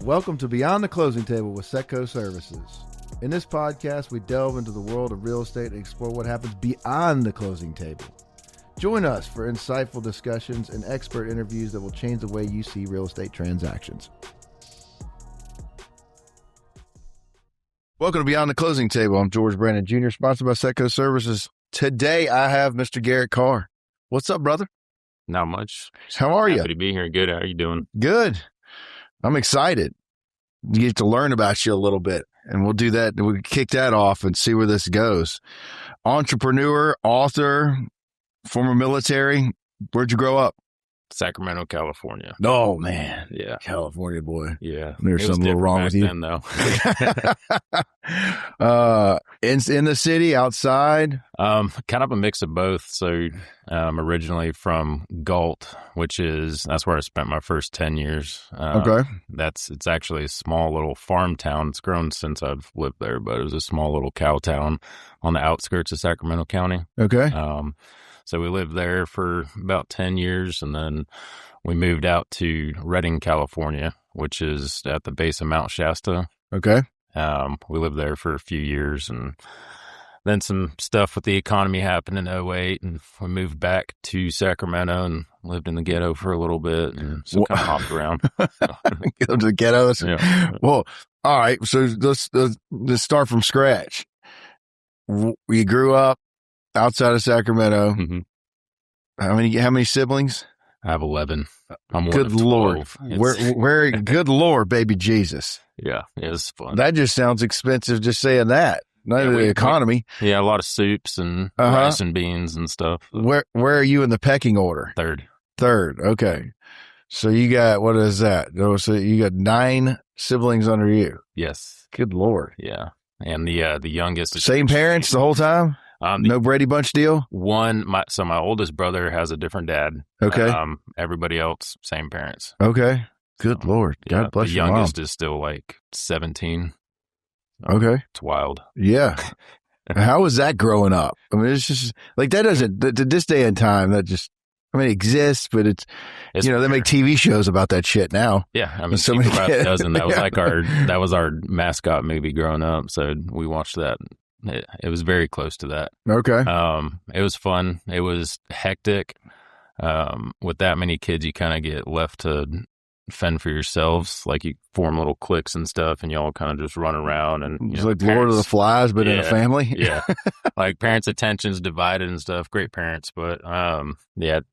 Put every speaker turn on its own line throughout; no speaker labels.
Welcome to Beyond the Closing Table with Setco Services. In this podcast, we delve into the world of real estate and explore what happens beyond the closing table. Join us for insightful discussions and expert interviews that will change the way you see real estate transactions. Welcome to Beyond the Closing Table. I'm George Brandon Jr., sponsored by Setco Services. Today, I have Mr. Garrett Carr. What's up, brother?
Not much.
How are you?
Happy to be here. Good. How are you doing?
Good. I'm excited. You get to learn about you a little bit, and we'll do that. We'll kick that off and see where this goes. Entrepreneur, author, former military. Where'd you grow up?
Sacramento, California.
Oh, man.
Yeah.
California boy.
Yeah.
There's something a little wrong with you.
Then, though.
In the city, outside?
Kind of a mix of both. So originally from Galt, that's where I spent my first 10 years.
Okay.
It's actually a small little farm town. It's grown since I've lived there, but it was a small little cow town on the outskirts of Sacramento County.
Okay.
So we lived there for about 10 years, and then we moved out to Redding, California, which is at the base of Mount Shasta.
Okay.
We lived there for a few years, and then some stuff with the economy happened in 2008, and we moved back to Sacramento and lived in the ghetto for a little bit, and so kind of hopped around.
Go to the ghetto?
Yeah.
Well, all right, so let's start from scratch. You grew up outside of Sacramento.
Mm-hmm.
How many siblings?
I have 11. I'm one
good
of
Lord.
12.
Where good Lord, baby Jesus.
Yeah, it was fun.
That just sounds expensive just saying that. Not the economy.
Yeah, a lot of soups and rice and beans and stuff.
Where are you in the pecking order? Third. Okay. So you got, what is that? So you got 9 siblings under you.
Yes.
Good Lord.
Yeah. And the youngest.
Same parents the whole time? No Brady Bunch deal?
My oldest brother has a different dad.
Okay.
Everybody else, same parents.
Okay. Good Lord. God bless your mom.
The youngest is still like 17.
Okay.
It's wild.
Yeah. How was that growing up? I mean, it's just like that doesn't, to this day and time, it exists, but it's they make TV shows about that shit now.
Yeah. I mean, Super Bad Dozen, that was that was our mascot movie growing up. So we watched that. It was very close to that.
Okay.
It was fun. It was hectic. With that many kids, you kind of get left to fend for yourselves. Like you form little cliques and stuff, and you all kind of just run around. And
it's like Lord of the Flies, but in a family.
Yeah. Like parents' attention's divided and stuff. Great parents, but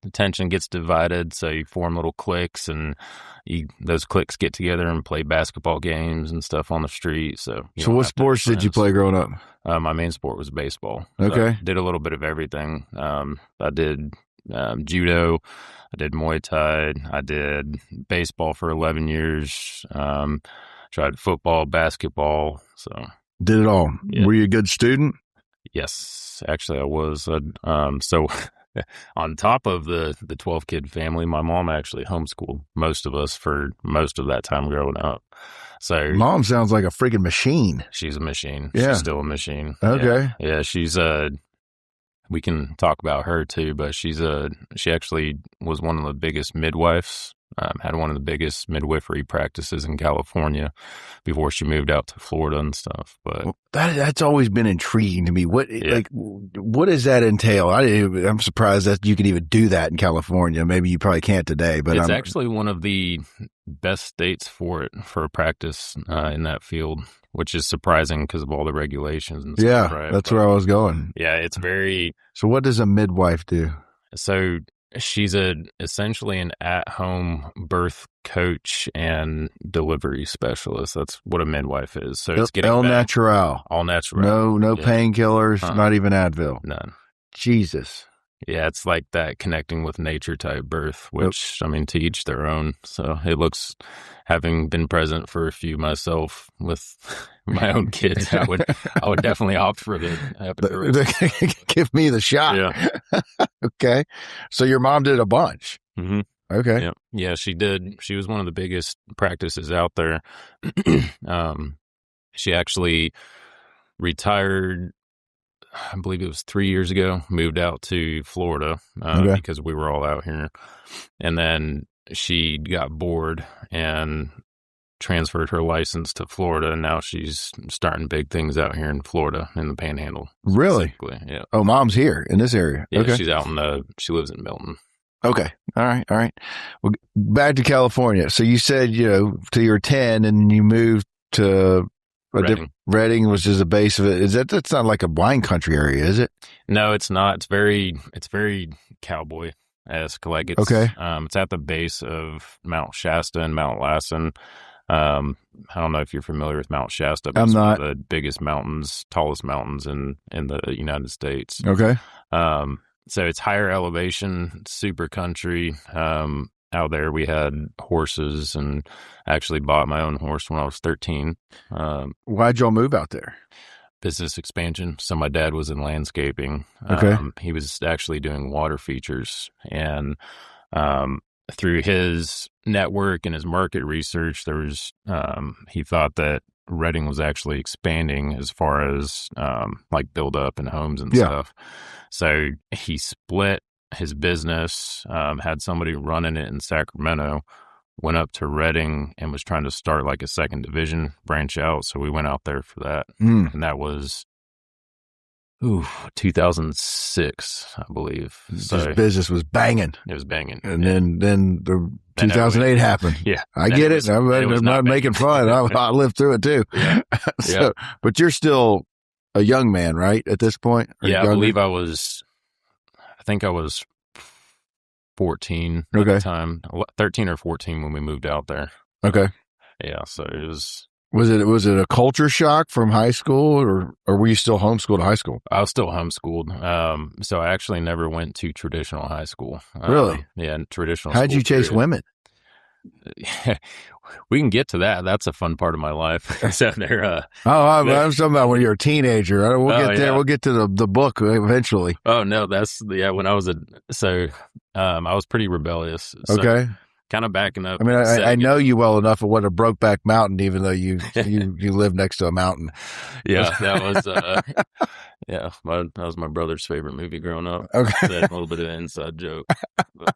attention gets divided. So you form little cliques, and those cliques get together and play basketball games and stuff on the street. So
what sports did you play growing up?
My main sport was baseball. So
okay.
I did a little bit of everything. I did judo. I did Muay Thai. I did baseball for 11 years. Tried football, basketball. So
did it all.
Yeah.
Were you a good student?
Yes, actually I was. So on top of the 12-kid family, my mom actually homeschooled most of us for most of that time growing up. So
mom sounds like a freaking machine.
She's a machine.
Yeah.
She's still a machine.
Okay.
Yeah, she's we can talk about her too, but she actually was one of the biggest midwives, had one of the biggest midwifery practices in California before she moved out to Florida and stuff. But
that's always been intriguing to me. What does that entail? I'm surprised that you can even do that in California. Maybe you probably can't today, but
it's actually one of the best states for practice in that field, which is surprising because of all the regulations and stuff. Right?
That's where I was going.
Yeah, it's very.
So what does a midwife do?
So she's essentially an at-home birth coach and delivery specialist. That's what a midwife is. So it's getting
all natural. No painkillers, not even Advil.
None.
Jesus.
Yeah, it's like that connecting with nature type birth, which, I mean, to each their own. So it looks, having been present for a few myself with my own kids, I would definitely opt for the
give me the shot.
Yeah.
Okay. So your mom did a bunch.
Mm-hmm.
Okay.
Yeah, she did. She was one of the biggest practices out there. She actually retired, I believe it was 3 years ago, moved out to Florida because we were all out here. And then she got bored and transferred her license to Florida, and now she's starting big things out here in Florida in the Panhandle.
Really?
Yeah.
Oh, mom's here in this area.
Yeah,
okay.
she's out she lives in Milton.
Okay. All right. Well, back to California. So you said, till you were 10 and you moved to Redding, which is the base of it. That's not like a wine country area, is it?
No, it's not. It's very cowboy-esque. Like it's at the base of Mount Shasta and Mount Lassen. I don't know if you're familiar with Mount Shasta, but
I'm not.
One of the biggest mountains, tallest mountains in the United States.
Okay.
So it's higher elevation, super country. Out there we had horses, and I actually bought my own horse when I was 13.
Why'd y'all move out there?
Business expansion. So my dad was in landscaping.
Okay.
He was actually doing water features, and through his network and his market research, there was he thought that Redding was actually expanding as far as like build up and homes and stuff. So he split his business, had somebody running it in Sacramento, went up to Redding and was trying to start like a second division branch out. So we went out there for that. And that was 2006, I believe. So
business was banging.
It was banging.
And then the 2008 happened.
Yeah.
I get it. I'm not making fun. I lived through it too.
Yeah.
But you're still a young man, right? At this point?
Yeah, I believe I think I was 14 at the time, 13 or 14 when we moved out there.
Okay.
Yeah. So it was.
Was it a culture shock from high school, or were you still homeschooled high school?
I was still homeschooled. So I actually never went to traditional high school.
Really?
Yeah, traditional.
How'd you chase women?
We can get to that. That's a fun part of my life. So they're.
I'm talking about when you're a teenager. We'll get there. Yeah. We'll get to the book eventually.
Oh no, when I was I was pretty rebellious. So
okay.
Kind of backing up.
I mean, I know you well enough of what a Brokeback Mountain, even though you live next to a mountain.
Yeah, that was that was my brother's favorite movie growing up.
Okay,
so a little bit of an inside joke. But,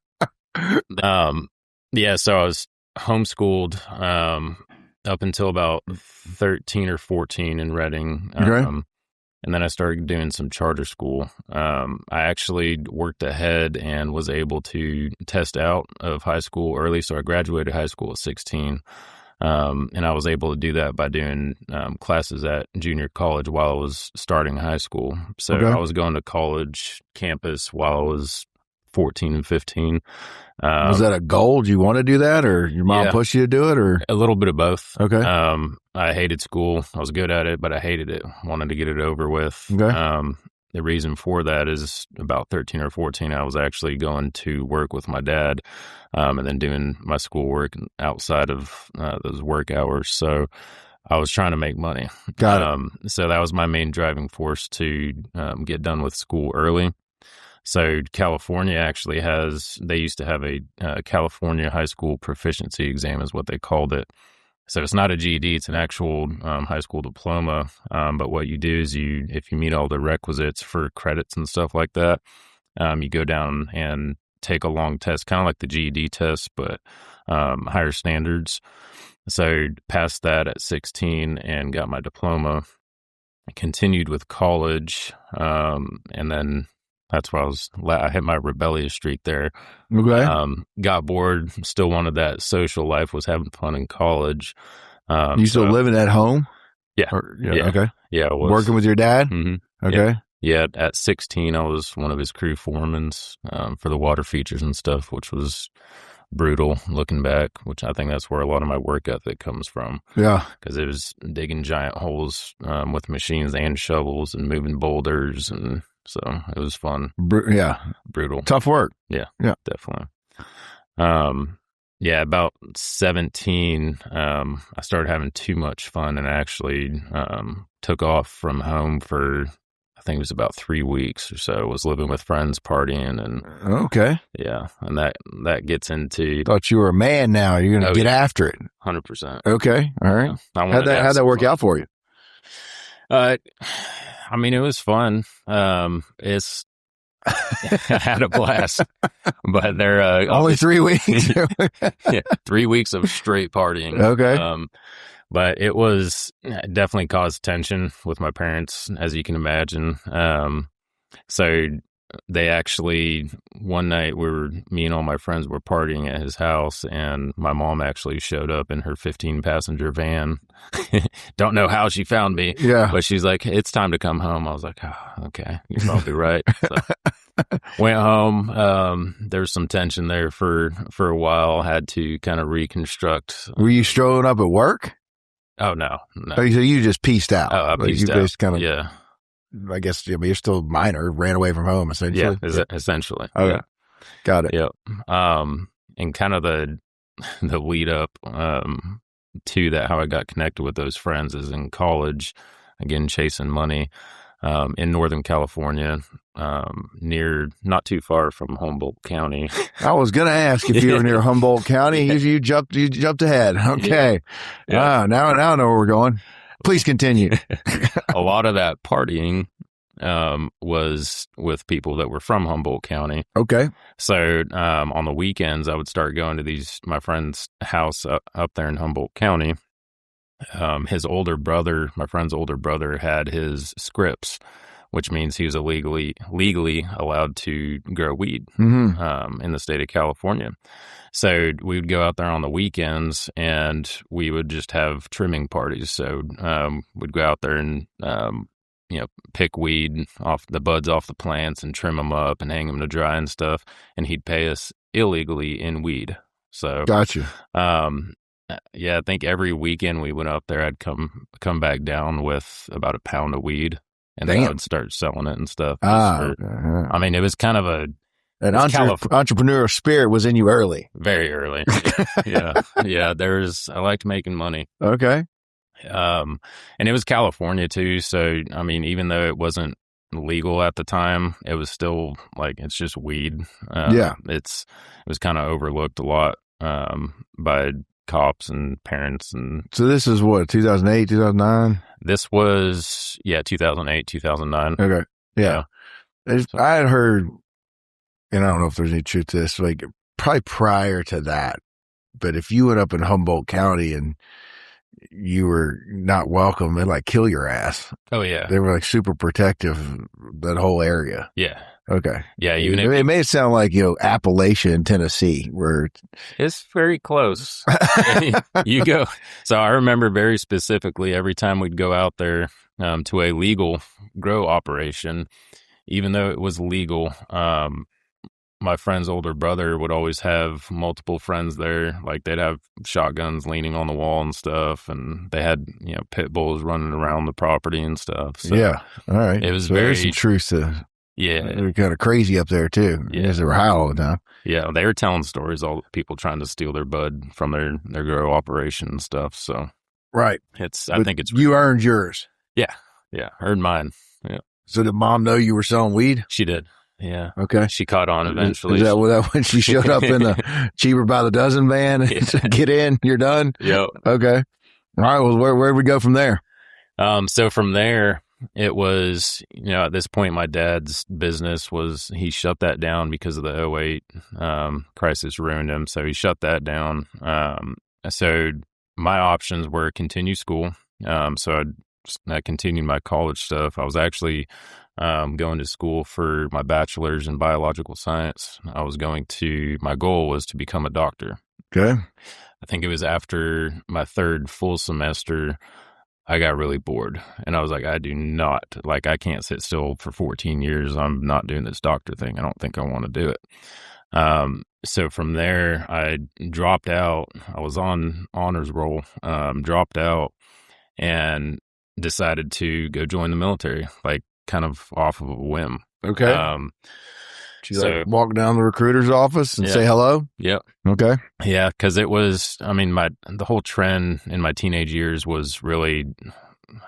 so I was homeschooled up until about 13 or 14 in Redding. And then I started doing some charter school. I actually worked ahead and was able to test out of high school early. So I graduated high school at 16. And I was able to do that by doing classes at junior college while I was starting high school. So I was going to college campus while I was 14 and 15.
Was that a goal? Do you want to do that, or your mom pushed you to do it, or
a little bit of both?
Okay.
I hated school. I was good at it, but I hated it. Wanted to get it over with.
Okay.
The reason for that is about 13 or 14, I was actually going to work with my dad, and then doing my schoolwork outside of those work hours. So I was trying to make money.
Got it.
So that was my main driving force to get done with school early. So California actually they used to have a California high school proficiency exam is what they called it. So it's not a GED, it's an actual high school diploma. But what you do is if you meet all the requisites for credits and stuff like that, you go down and take a long test, kind of like the GED test, but higher standards. So passed that at 16 and got my diploma. I continued with college, and then that's where I hit my rebellious streak there.
Okay.
Got bored, still wanted that social life, was having fun in college.
You still living at home?
Yeah.
Yeah. Okay.
Yeah. I was.
Working with your dad?
Mm-hmm.
Okay.
Yeah. At 16, I was one of his crew foremans for the water features and stuff, which was brutal looking back, which I think that's where a lot of my work ethic comes from.
Yeah.
Because it was digging giant holes with machines and shovels and moving boulders, and so it was fun. Brutal.
Tough work.
Yeah. Definitely. About 17, I started having too much fun, and I actually took off from home for, I think it was about 3 weeks or so. I was living with friends, partying, and
okay.
Yeah, and that gets into.
Thought you were a man now. You're going to get after it.
100%.
Okay. All right. How'd that work out for you?
I mean, it was fun. I had a blast. But they're
only 3 weeks.
Yeah, 3 weeks of straight partying.
Okay.
But it definitely caused tension with my parents, as you can imagine. So they actually, one night me and all my friends were partying at his house, and my mom actually showed up in her 15-passenger van. Don't know how she found me.
Yeah.
But she's like, it's time to come home. I was like, oh, okay, you're probably right. So went home. There's some tension there for a while. Had to kind of reconstruct.
Were you strolling up at work?
Oh, no.
So you just pieced out.
Oh, I pieced out.
Just kind of,
yeah.
I guess you're still minor, ran away from home, essentially.
Yeah, essentially.
Okay.
Yeah.
Got it.
Yep. And kind of the lead up to that, how I got connected with those friends is in college, again, chasing money in Northern California, not too far from Humboldt County.
I was going to ask if you were near Humboldt County. You jumped ahead. Okay.
Yeah.
Now I know where we're going. Please continue.
A lot of that partying was with people that were from Humboldt County.
Okay.
So on the weekends, I would start going to my friend's house up there in Humboldt County. My friend's older brother had his scripts, which means he was legally allowed to grow weed in the state of California. So we would go out there on the weekends and we would just have trimming parties. So we'd go out there and pick weed off the buds off the plants and trim them up and hang them to dry and stuff. And he'd pay us illegally in weed. So
gotcha.
Yeah, I think every weekend we went up there, I'd come back down with about a pound of weed, and then I would start selling it and stuff. I mean, it was kind of
an entrepreneurial spirit was in you early.
Very early. Yeah. I liked making money.
Okay.
And it was California too. So, I mean, even though it wasn't legal at the time, it was still like, it's just weed. It was kind of overlooked a lot by cops and parents. And
so this is what, 2008, 2009?
This was 2008, 2009.
Okay. Yeah. I had heard, and I don't know if there's any truth to this, like probably prior to that, but if you went up in Humboldt County and you were not welcome, they'd like kill your ass.
Oh yeah.
They were like super protective, that whole area.
Yeah.
Okay.
Yeah.
It may sound like, Appalachia in Tennessee, where
it's very close. You go. So I remember very specifically every time we'd go out there to a legal grow operation, even though it was legal, my friend's older brother would always have multiple friends there. Like they'd have shotguns leaning on the wall and stuff. And they had, pit bulls running around the property and stuff. So
yeah. All right.
It was
there's some truth to.
Yeah.
They're kind of crazy up there too.
Yeah.
Because they were high all the time.
Yeah. They were telling stories, all the people trying to steal their bud from their grow operation and stuff. So.
Right.
I think it's.
You earned yours.
Yeah. Yeah. Earned mine. Yeah.
So did mom know you were selling weed?
She did. Yeah.
Okay.
She caught on eventually.
Is that when she showed up in the cheaper by the dozen van? Get in, you're done?
Yep.
Okay. All right. Well, where'd we go from there?
So from there, it was, at this point, my dad's business he shut that down because of the '08 crisis ruined him. So he shut that down. So my options were continue school. So I continued my college stuff. I was actually going to school for my bachelor's in biological science. My goal was to become a doctor.
Okay.
I think it was after my third full semester, I got really bored. And I was like, I can't sit still for 14 years. I'm not doing this doctor thing. I don't think I want to do it. So from there, I dropped out. I was on honors roll, dropped out and decided to go join the military, like kind of off of a whim.
Okay. Walk down the recruiter's office and say hello?
Yep.
Okay.
Yeah, because it was, the whole trend in my teenage years was really,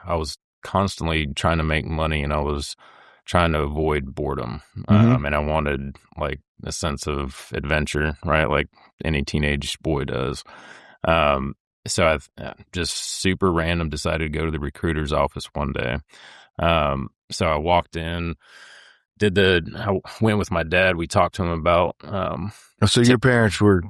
I was constantly trying to make money and I was trying to avoid boredom. And I wanted like a sense of adventure, right? Like any teenage boy does. So I just super random decided to go to the recruiter's office one day. So I walked in, I went with my dad. We talked to him about.
So your parents were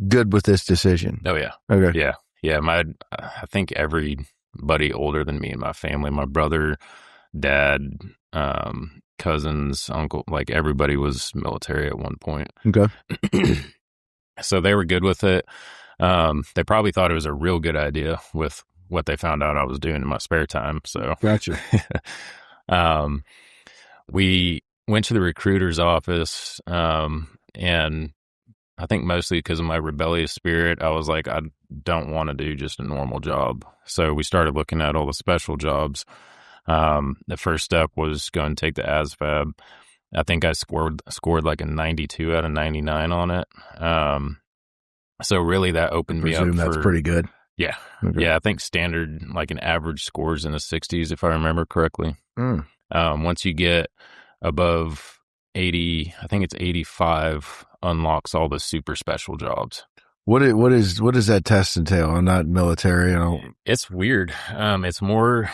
good with this decision?
Oh yeah.
Okay.
Yeah. I think everybody older than me in my family, my brother, dad, cousins, uncle, like everybody was military at one point.
Okay.
So they were good with it. They probably thought it was a real good idea with what they found out I was doing in my spare time. So
Gotcha.
We went to the recruiter's office, and I think mostly because of my rebellious spirit, I was like, I don't want to do just a normal job. So we started looking at all the special jobs. The first step was go and take the ASVAB. I think I scored like a 92 out of 99 on it. So really that opened me up.
That's pretty good.
Yeah.
Okay.
Yeah. I think standard, like an average scores in the 60s, if I remember correctly. Once you get above 80, I think it's 85, unlocks all the super special jobs.
What does that test entail? I'm not military.
It's weird. It's more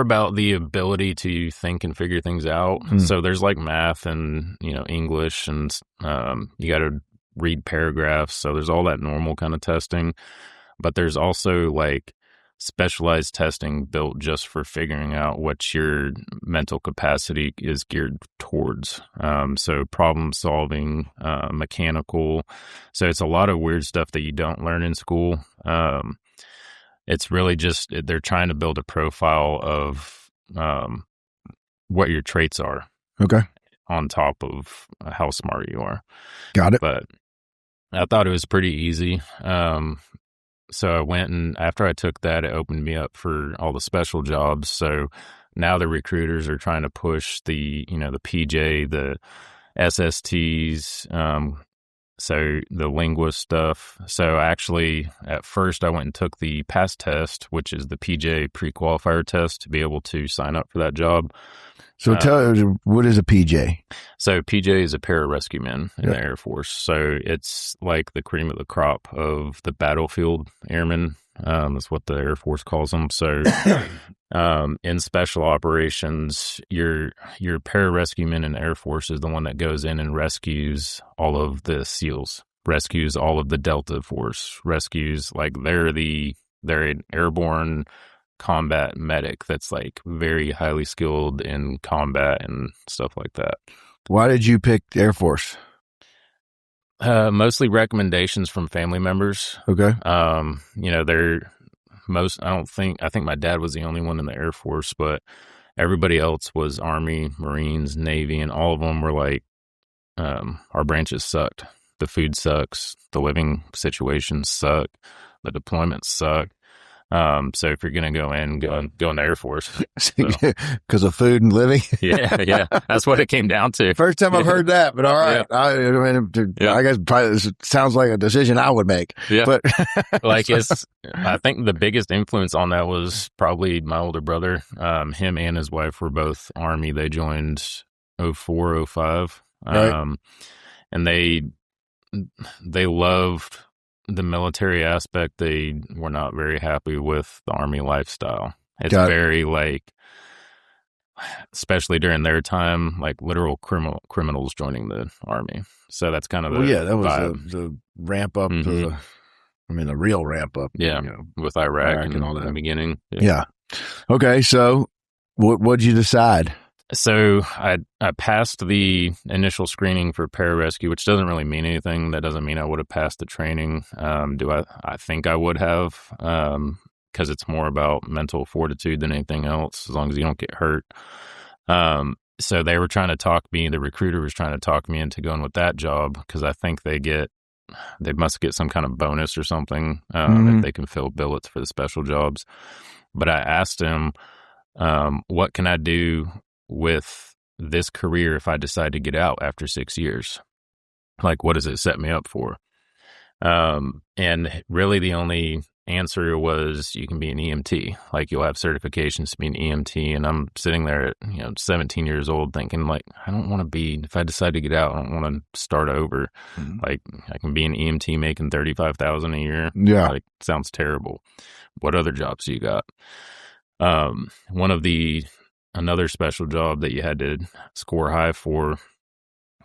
about the ability to think and figure things out. So there's like math and, English, and you got to read paragraphs. So there's all that normal kind of testing, but there's also like specialized testing built just for figuring out what your mental capacity is geared towards. So problem solving, mechanical. So it's a lot of weird stuff that you don't learn in school. It's really just, they're trying to build a profile of what your traits are.
Okay.
On top of how smart you are.
Got it.
But I thought it was pretty easy. So I went, and after I took that, it opened me up for all the special jobs. So now the recruiters are trying to push the PJ, the SSTs, so the linguist stuff. So actually, at first, I went and took the PASS test, which is the PJ pre-qualifier test, to be able to sign up for that job.
So tell us, what is a PJ?
So PJ is a pararescue man in the Air Force. So it's like the cream of the crop of the battlefield airmen. That's what the Air Force calls them. So in special operations, your pararescue man in the Air Force is the one that goes in and rescues all of the SEALs, rescues all of the Delta Force, rescues, like they're an airborne combat medic that's like very highly skilled in combat and stuff like that.
Think you pick the Air Force?
Mostly recommendations from family members.
Okay.
I think my dad was the only one in the Air Force, but everybody else was Army, Marines, Navy, and all of them were like, our branches sucked. The food sucks. The living situations suck. The deployments suck. So if you're going to go in the Air Force.
Because of food and living?
Yeah. That's what it came down to.
First time I've heard that, but all right.
Yeah.
I guess probably this sounds like a decision I would make.
Yeah.
But
I think the biggest influence on that was probably my older brother. Him and his wife were both Army. They joined 04, 05.
Right.
And they loved the military aspect. They were not very happy with the Army lifestyle. It's very like, especially during their time, like literal criminals joining the Army. So that's kind of
that was the ramp up. The real ramp up.
Yeah, with Iraq and all that in the beginning.
Yeah. Okay, so what'd you decide?
So I passed the initial screening for pararescue, which doesn't really mean anything. That doesn't mean I would have passed the training. I think I would have, because it's more about mental fortitude than anything else, as long as you don't get hurt. So they were trying to talk me, the recruiter was trying to talk me into going with that job, because I think they must get some kind of bonus or something if they can fill billets for the special jobs. But I asked him, what can I do with this career if I decide to get out after 6 years? Like, what does it set me up for? And really the only answer was, you can be an EMT. Like, you'll have certifications to be an EMT. And I'm sitting there at 17 years old thinking, like, I don't want to be, if I decide to get out, I don't want to start over. Like, I can be an EMT making $35,000 a year.
Yeah.
Like, sounds terrible. What other jobs do you got? One of the another special job that you had to score high for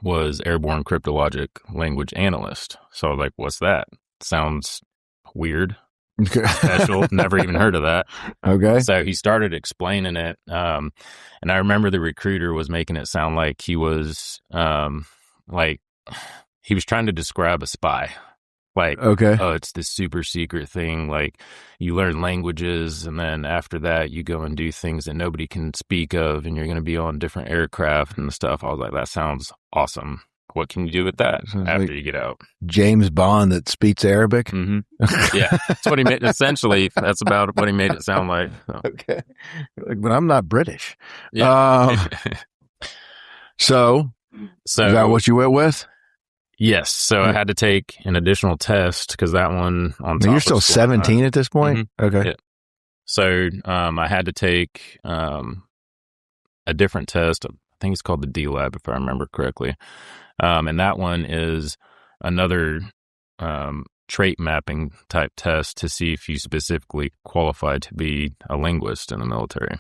was airborne cryptologic language analyst. So I was like, what's that? Sounds weird. Special. Never even heard of that.
Okay.
So he started explaining it. And I remember the recruiter was making it sound like he was like he was trying to describe a spy. Like,
okay.
Oh, it's this super secret thing. Like, you learn languages, and then after that, you go and do things that nobody can speak of, and you're going to be on different aircraft and stuff. I was like, that sounds awesome. What can you do with that after you get out?
James Bond that speaks Arabic?
Mm-hmm. Yeah, that's what he made. Essentially, that's about what he made it sound like. So.
Okay. But I'm not British.
Yeah.
So, is that what you went with?
Yes. So I had to take an additional test because that one on top.
You're still 17 at this point?
Mm-hmm.
Okay.
Yeah. So I had to take a different test. I think it's called the D-Lab, if I remember correctly. And that one is another trait mapping type test to see if you specifically qualify to be a linguist in the military.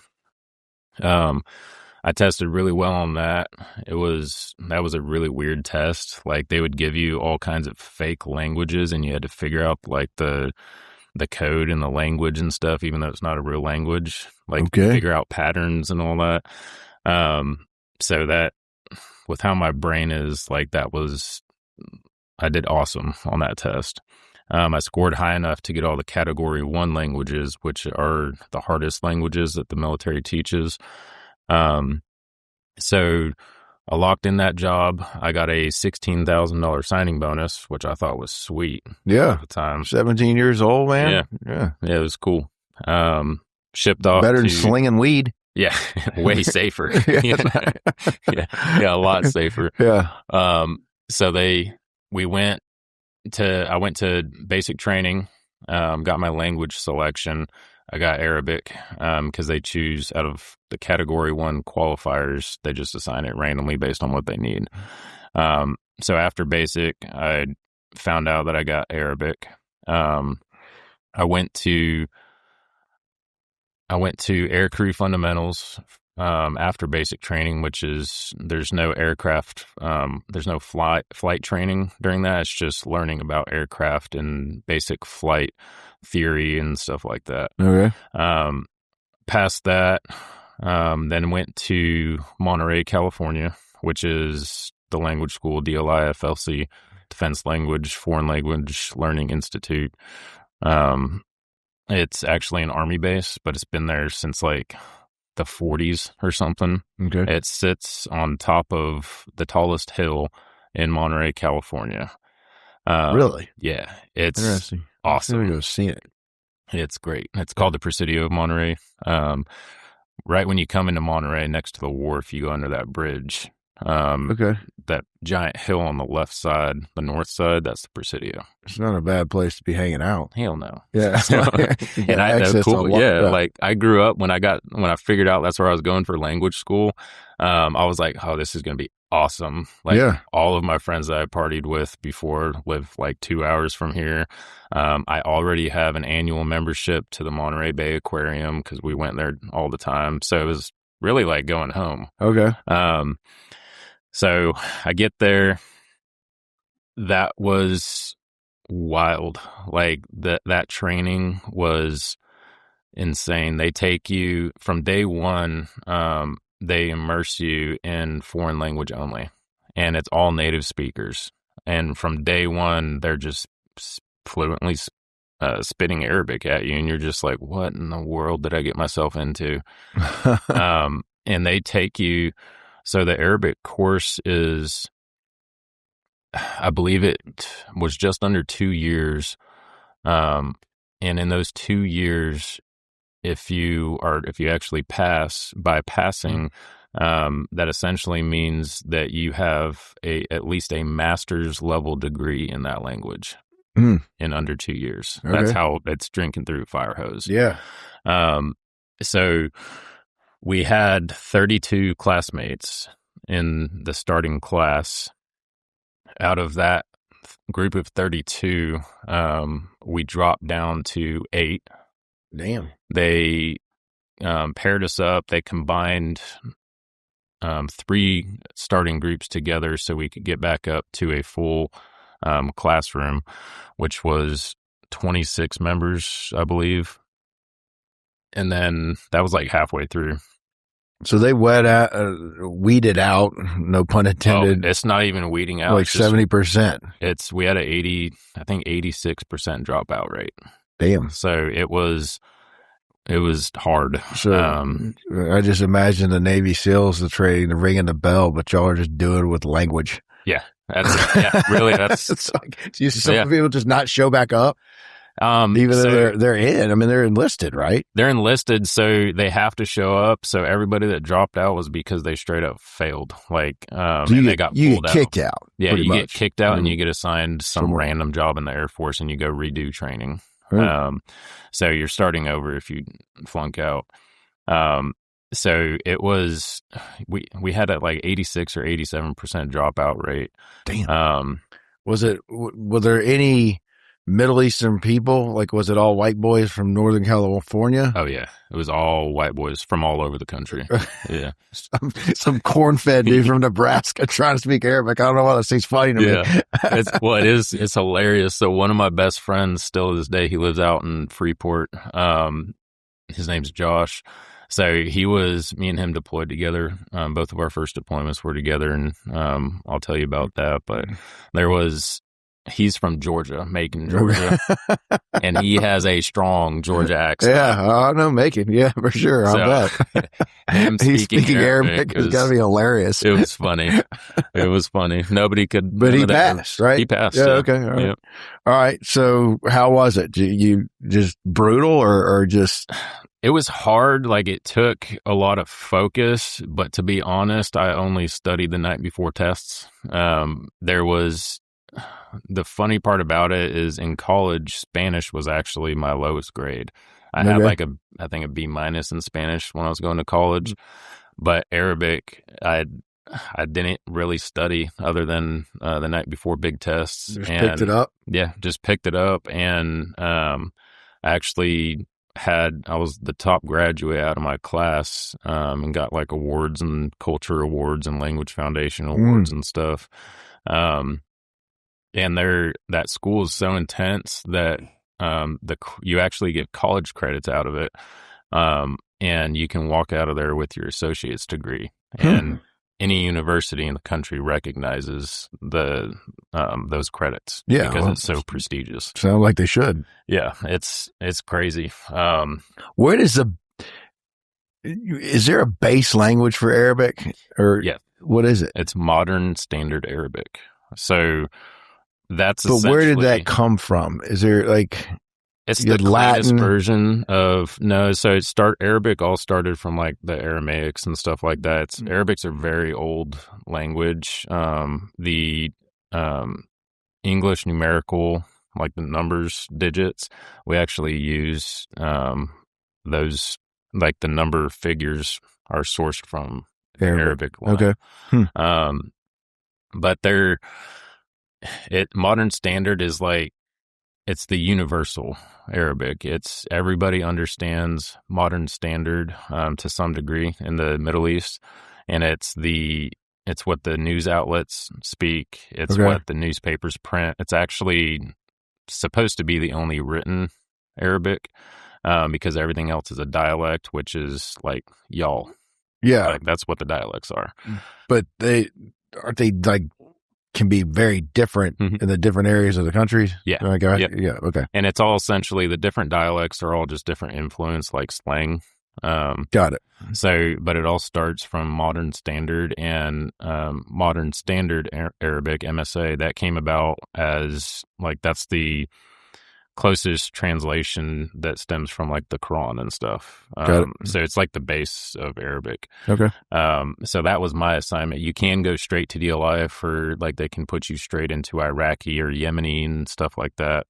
I tested really well on that. That was a really weird test. Like, they would give you all kinds of fake languages, and you had to figure out like the code in the language and stuff, even though it's not a real language. Like, figure out patterns and all that. So that, with how my brain is, like, I did awesome on that test. I scored high enough to get all the Category 1 languages, which are the hardest languages that the military teaches. So I locked in that job. I got a $16,000 signing bonus, which I thought was sweet.
Yeah.
At the time.
17 years old, man.
Yeah. Yeah, it was cool. Shipped off.
Better than slinging weed.
Yeah. Way safer. Yeah, a lot safer.
Yeah.
So I went to basic training, got my language selection. I got Arabic because they choose out of the Category 1 qualifiers. They just assign it randomly based on what they need. So after basic, I found out that I got Arabic. I went to aircrew fundamentals after basic training, which is there's no aircraft, there's no flight training during that. It's just learning about aircraft and basic flight theory and stuff like that.
Okay.
Past that, then went to Monterey, California, which is the language school, DLI FLC, Defense Language Foreign Language Learning Institute. It's actually an Army base, but it's been there since like the 40s or something.
Okay.
It sits on top of the tallest hill in Monterey, California.
Really?
Yeah. It's
interesting.
Awesome.
I'm going to go see it.
It's great. It's called the Presidio of Monterey. Right when you come into Monterey, next to the wharf, you go under that bridge. That giant hill on the left side, the north side, that's the Presidio.
It's not a bad place to be hanging out.
Hell no.
Yeah.
So, and I had cool. Yeah. Like, I grew up when I figured out that's where I was going for language school. I was like, oh, this is going to be awesome. Like, all of my friends that I partied with before live like 2 hours from here. I already have an annual membership to the Monterey Bay Aquarium because we went there all the time. So it was really like going home.
Okay.
So I get there. That was wild. Like, that training was insane. They take you from day one. They immerse you in foreign language only, and it's all native speakers. And from day one, they're just fluently spitting Arabic at you, and you're just like, what in the world did I get myself into? And they take you. So the Arabic course is, I believe it was just under 2 years. And in those 2 years, if you actually pass, by passing, that essentially means that you have at least a master's level degree in that language in under 2 years. Okay. That's how it's drinking through a fire hose.
Yeah.
So we had 32 classmates in the starting class. Out of that group of 32, we dropped down to 8.
Damn.
They paired us up. They combined 3 starting groups together so we could get back up to a full classroom, which was 26 members, I believe. And then that was like halfway through.
So they weeded out, no pun intended.
Oh, it's not even weeding out.
Like 70%.
We had 86% dropout rate.
Damn.
So it was hard.
So I just imagine the Navy SEALs, the training, the ringing the bell, but y'all are just doing it with language.
Yeah. Really, that's
it's like, some people just not show back up. Even though they're in, I mean, they're enlisted, right?
They're enlisted, so they have to show up. So everybody that dropped out was because they straight up failed. Like,
so
they got pulled out.
Kicked out.
Yeah, you get kicked out and you get assigned some random job in the Air Force and you go redo training. So you're starting over if you flunk out. So it was, we had at like 86 or 87% dropout rate.
Damn. Were there any Middle Eastern people? Like, was it all white boys from Northern California?
Oh yeah, it was all white boys from all over the country. Yeah,
some corn-fed dude from Nebraska trying to speak Arabic. I don't know why that seems funny to me.
It's hilarious. So one of my best friends, still to this day, he lives out in Freeport. His name's Josh. So me and him deployed together. Both of our first deployments were together, and I'll tell you about that. But he's from Georgia, Macon, Georgia, and he has a strong Georgia accent.
Yeah, I know Macon. Yeah, for sure. I'll bet. He's speaking Arabic. It's got to be hilarious.
It was funny. Nobody could.
But he passed, right?
He passed.
Yeah, okay. All right. Yep. All right. So how was it? You just brutal or just...
It was hard. Like, it took a lot of focus, but to be honest, I only studied the night before tests. The funny part about it is in college, Spanish was actually my lowest grade. I had I think a B- in Spanish when I was going to college, but Arabic, I didn't really study other than the night before big tests.
Picked it up?
Yeah, just picked it up. And actually I was the top graduate out of my class, and got like awards and culture awards and language foundation awards and stuff. And that school is so intense that you actually get college credits out of it, and you can walk out of there with your associate's degree. And any university in the country recognizes those credits, because it's so prestigious.
Sound like they should.
Yeah, it's crazy.
Is there a base language for Arabic, or what is it?
It's modern standard Arabic. So. But
where did that come from? Is there
it's the Latin version of So Arabic all started from like the Aramaics and stuff like that. Arabics are very old language. The English numerical, like the numbers, digits, we actually use those, like the number figures are sourced from Arabic line.
Okay.
But modern standard is like, it's the universal Arabic. It's everybody understands modern standard to some degree in the Middle East, and it's what the news outlets speak. It's what the newspapers print. It's actually supposed to be the only written Arabic, because everything else is a dialect, which is like y'all.
Yeah,
like, that's what the dialects are.
But they like can be very different in the different areas of the country.
Yeah.
Yeah. Okay.
And it's all essentially, the different dialects are all just different influence, like slang.
Got it.
So, but it all starts from modern standard, and modern standard Arabic, MSA, that came about as like, that's the closest translation that stems from like the Quran and stuff. So it's like the base of Arabic.
Okay.
So that was my assignment. You can go straight to DLI for like, they can put you straight into Iraqi or Yemeni and stuff like that.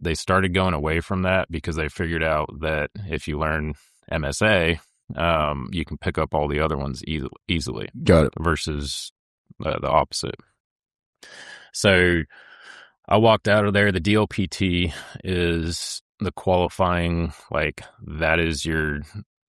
They started going away from that because they figured out that if you learn MSA, you can pick up all the other ones easily.
Got it.
Versus the opposite. So I walked out of there. The DLPT is the qualifying, like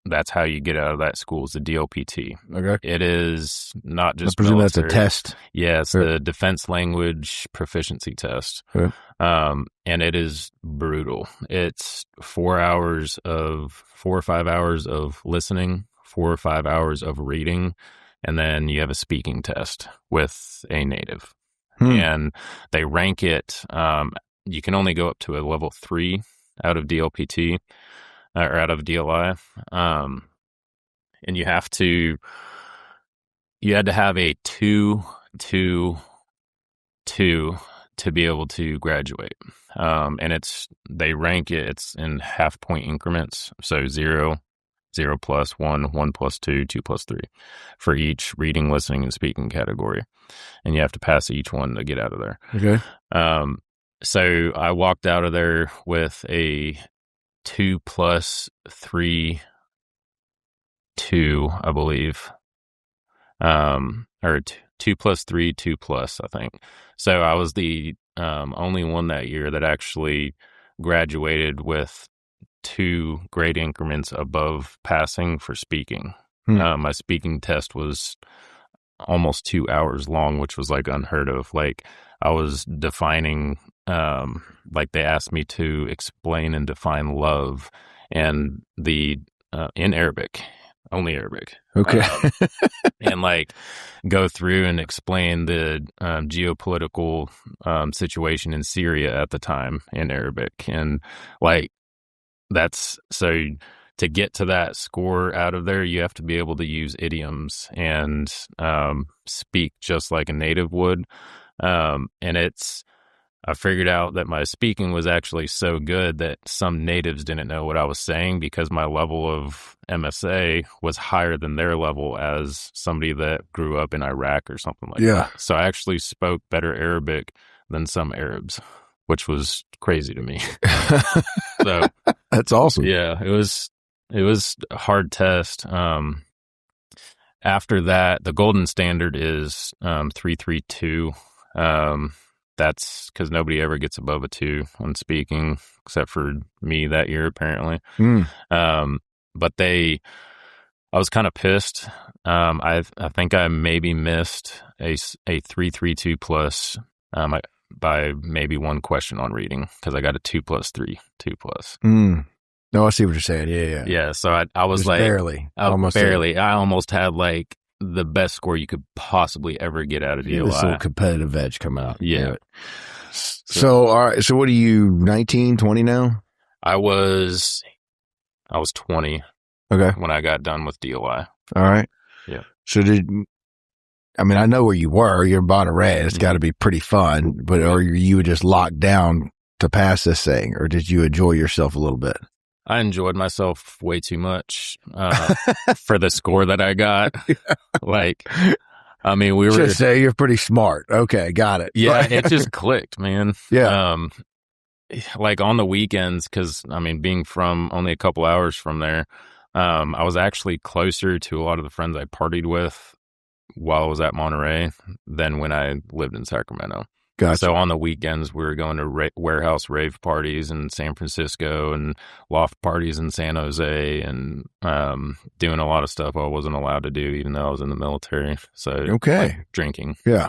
that's how you get out of that school is the DLPT.
Okay.
It is not
I
just
presume
military.
that's a test.
Yeah, it's the Defense Language Proficiency Test.
Okay.
And it is brutal. It's 4 or 5 hours of listening, 4 or 5 hours of reading, and then you have a speaking test with a native. And they rank it. You can only go up to a level 3 out of DLPT or out of DLI. And you had to have a 2-2-2 to be able to graduate. And they rank it, it's in half point increments. So 0, 0 plus 1, 1 plus 2, 2 plus 3 for each reading, listening, and speaking category. And you have to pass each one to get out of there.
Okay.
So I walked out of there with a 2 plus 3, 2, I believe. Or 2 plus 3, 2 plus, I think. So I was the only one that year that actually graduated with 2 grade increments above passing for speaking. My speaking test was almost 2 hours long, which was like unheard of. Like I was defining, like they asked me to explain and define love and in Arabic. Only Arabic.
Okay.
And like go through and explain the geopolitical situation in Syria at the time in Arabic. And like so to get to that score out of there, you have to be able to use idioms and speak just like a native would. And I figured out that my speaking was actually so good that some natives didn't know what I was saying because my level of MSA was higher than their level as somebody that grew up in Iraq or something like that. So I actually spoke better Arabic than some Arabs, which was crazy to me. So
that's awesome.
Yeah, it was a hard test. After that, the golden standard is 332. That's because nobody ever gets above a 2 on speaking, except for me that year, apparently. But I was kind of pissed. I think I maybe missed a 332 plus by maybe 1 question on reading because I got a 2 plus 3, 2 plus.
No, I see what you're saying. Yeah.
Yeah. So I was
just
like
barely.
I almost had like the best score you could possibly ever get out of DLI.
This little competitive edge come out.
Yeah.
So, all right. So what are you, 19, 20 now?
I was 20.
Okay.
When I got done with DLI.
All right.
Yeah.
So I know where you were. You're in Monterey. It's got to be pretty fun, but or you were just locked down to pass this thing, or did you enjoy yourself a little bit?
I enjoyed myself way too much for the score that I got. Like, I mean, we were
just say you're pretty smart. Okay, got it.
Yeah, it just clicked, man.
Yeah.
Like on the weekends, because I mean, being from only a couple hours from there, I was actually closer to a lot of the friends I partied with while I was at Monterey than when I lived in Sacramento.
Gotcha.
So on the weekends, we were going to warehouse rave parties in San Francisco and loft parties in San Jose and doing a lot of stuff I wasn't allowed to do, even though I was in the military. So like drinking,
yeah,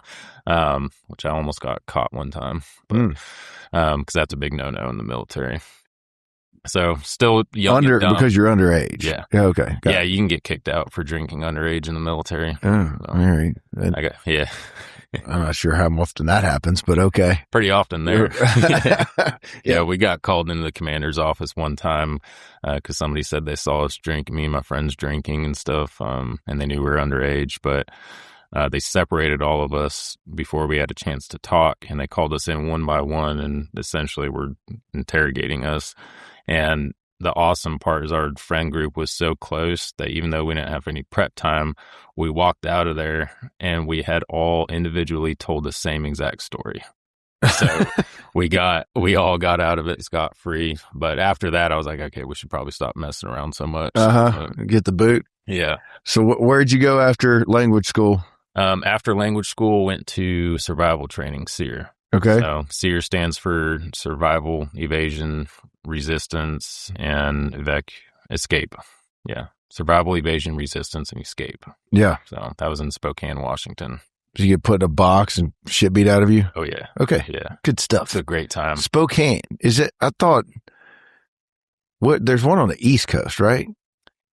which I almost got caught one time, because that's a big no-no in the military. So still young and dumb.
Because you're underage.
Yeah.
Okay.
Yeah, you can get kicked out for drinking underage in the military.
Oh,
so,
all right.
Yeah.
I'm not sure how often that happens, but okay.
Pretty often there. Yeah, we got called into the commander's office one time because somebody said they saw us drink, me and my friends drinking and stuff, and they knew we were underage, but they separated all of us before we had a chance to talk, and they called us in one by one and essentially were interrogating us. And the awesome part is our friend group was so close that even though we didn't have any prep time, we walked out of there and we had all individually told the same exact story. So we all got out of it scot-free. But after that, I was like, okay, we should probably stop messing around so much.
Get the boot.
Yeah.
So where'd you go after language school?
After language school, went to survival training, SEER.
Okay.
So SEER stands for survival, evasion, resistance, and escape. Yeah. Survival, evasion, resistance, and escape.
Yeah.
So that was in Spokane, Washington.
So you get put in a box and shit beat out of you?
Oh, yeah.
Okay.
Yeah.
Good stuff.
It's a great time.
Spokane. Is it? I thought, there's one on the East Coast, right?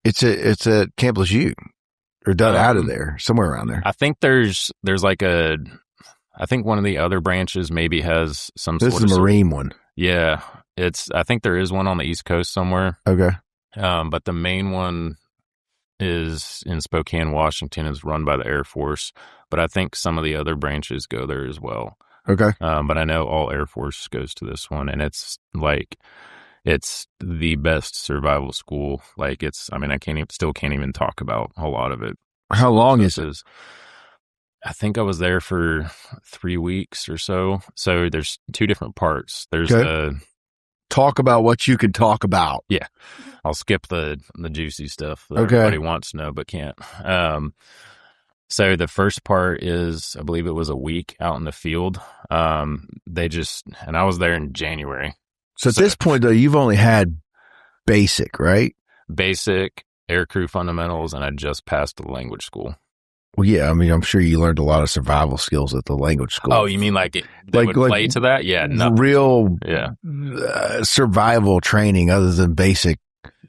It's at Camp Lejeune or done out of there, somewhere around there.
I think there's like I think one of the other branches maybe has some
This
sort of...
is the Marine one.
Yeah. I think there is one on the East Coast somewhere.
Okay.
But the main one is in Spokane, Washington, is run by the Air Force. But I think some of the other branches go there as well.
Okay.
But I know all Air Force goes to this one, and it's the best survival school. I still can't even talk about a lot of it.
How long is it?
I think I was there for 3 weeks or so. So there's 2 different parts. There's
talk about what you can talk about.
Yeah. I'll skip the juicy stuff that
Okay.
everybody wants to know but can't. So the first part is, I believe it was a week out in the field. And I was there in January.
So at this point, though, you've only had basic, right?
Basic, aircrew fundamentals, and I just passed the language school.
Well, yeah, I mean, I'm sure you learned a lot of survival skills at the language school.
Oh, you mean they would play to that? Yeah, nothing.
Real
survival
training other than basic?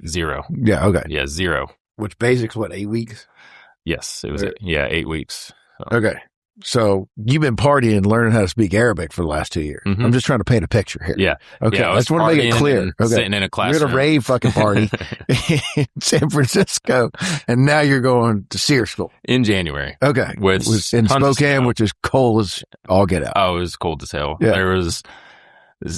Zero.
Yeah, okay.
Yeah, zero.
Which basic's what, 8 weeks?
Yes, it was. 8 weeks.
So. Okay. So you've been partying and learning how to speak Arabic for the last 2 years. Mm-hmm. I'm just trying to paint a picture here.
Yeah.
Okay.
Yeah,
I just want to make it clear. Okay.
Sitting in a classroom.
You're at a rave fucking party in San Francisco, and now you're going to SEER school.
In January.
Okay.
With
in Spokane, which is cold as all get out.
Oh, it was cold as hell.
Yeah.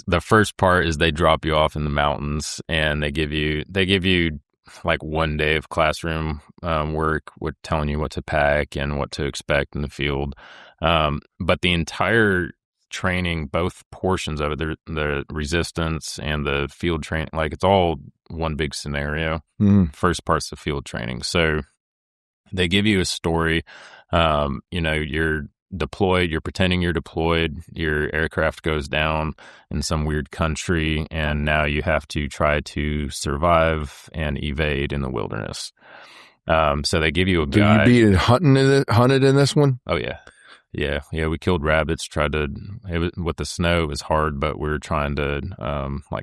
The first part is they drop you off in the mountains, and they give you like 1 day of classroom work with telling you what to pack and what to expect in the field. But the entire training, both portions of it, the resistance and the field training, it's all one big scenario. First part's the field training. So they give you a story. You're deployed, you're pretending you're deployed, your aircraft goes down in some weird country, and now you have to try to survive and evade in the wilderness. So they give you a guide.
Did you be hunted in this one?
Oh, yeah. Yeah, we killed rabbits, with the snow, it was hard, but we were trying to,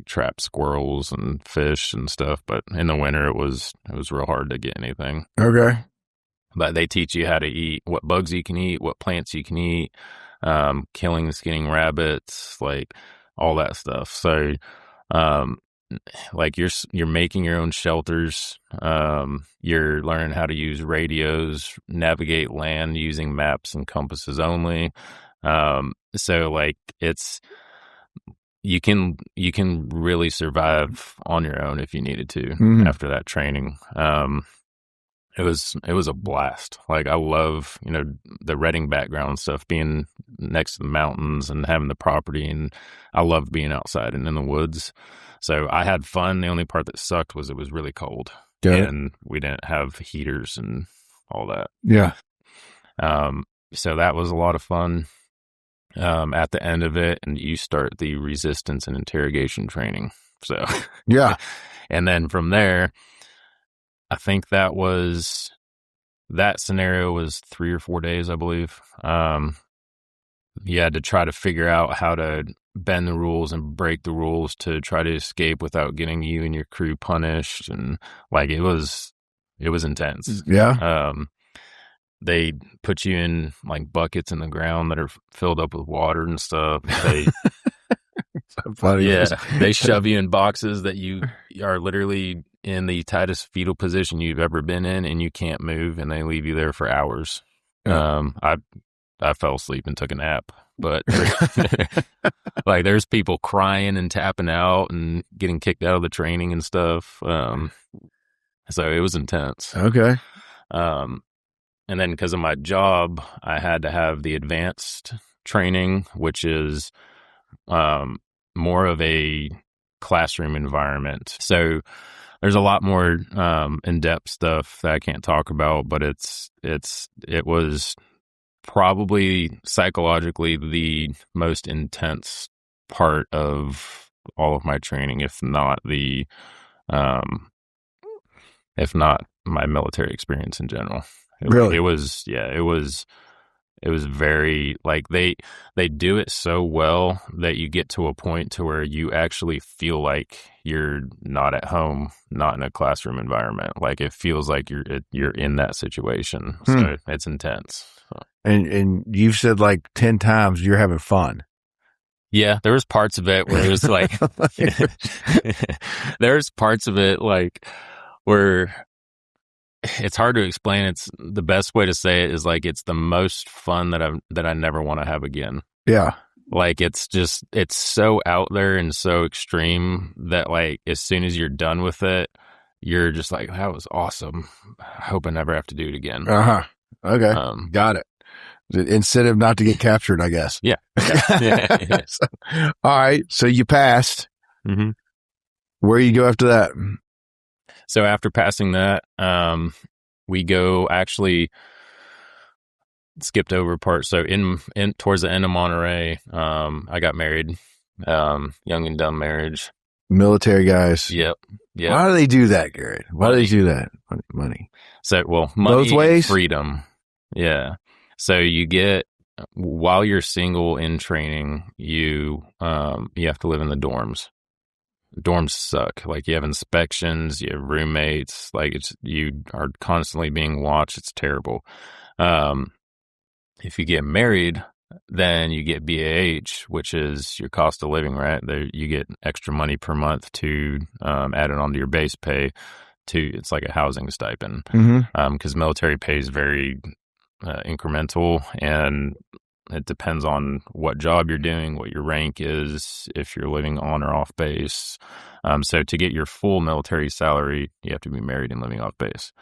trap squirrels and fish and stuff, but in the winter it was real hard to get anything.
Okay.
But they teach you how to eat, what bugs you can eat, what plants you can eat, killing and skinning rabbits, all that stuff. So, you're making your own shelters. You're learning how to use radios, navigate land using maps and compasses only. You can really survive on your own if you needed to after that training. It was a blast. I love, the Reading background and stuff, being next to the mountains and having the property, and I loved being outside and in the woods. So I had fun. The only part that sucked was it was really cold. And we didn't have heaters and all that.
Yeah.
So that was a lot of fun. At the end of it, and you start the resistance and interrogation training. So
yeah.
And then from there, I think that scenario was 3 or 4 days, I believe. You had to try to figure out how to bend the rules and break the rules to try to escape without getting you and your crew punished. And it was intense.
Yeah.
They put you in buckets in the ground that are filled up with water and stuff. They,
so funny.
Yeah. They shove you in boxes that you are literally in the tightest fetal position you've ever been in, and you can't move, and they leave you there for hours.
Yeah.
I fell asleep and took a nap, but there's people crying and tapping out and getting kicked out of the training and stuff. So it was intense.
Okay.
And then because of my job, I had to have the advanced training, which is more of a classroom environment. So there's a lot more in-depth stuff that I can't talk about, but it was probably psychologically the most intense part of all of my training, um, if not my military experience in general.
Really?
It was very like they do it so well that you get to a point to where you actually feel like you're not at home, not in a classroom environment. Like it feels like you're in that situation. So it's intense. So.
And you've said like 10 times you're having fun.
Yeah, there was parts of it where it was like there's parts of it like where it's hard to explain. It's the best way to say it is like it's the most fun that I never want to have again.
Yeah.
Like it's so out there and so extreme that like as soon as you're done with it, you're just like, that was awesome. I hope I never have to do it again.
Okay. Got it. Incentive not to get captured, I guess.
Yeah. Yeah.
So, all right. So you passed.
Mm-hmm.
Where you go after that?
So after passing that, we go actually skipped over part. So in towards the end of Monterey, I got married, young and dumb marriage.
Military guys.
Yep.
Why do they do that, Garrett? Why do they do that? Money.
So, well, money,
both ways?
And freedom. Yeah. So you get, while you're single in training, you have to live in the dorms. Dorms suck. Like you have inspections, you have roommates, like you are constantly being watched. It's terrible. If you get married, then you get BAH, which is your cost of living, right? There you get extra money per month to add it onto your base pay. It's like a housing stipend. Because military pay is very incremental, and it depends on what job you're doing, what your rank is, if you're living on or off base. So to get your full military salary, you have to be married and living off base.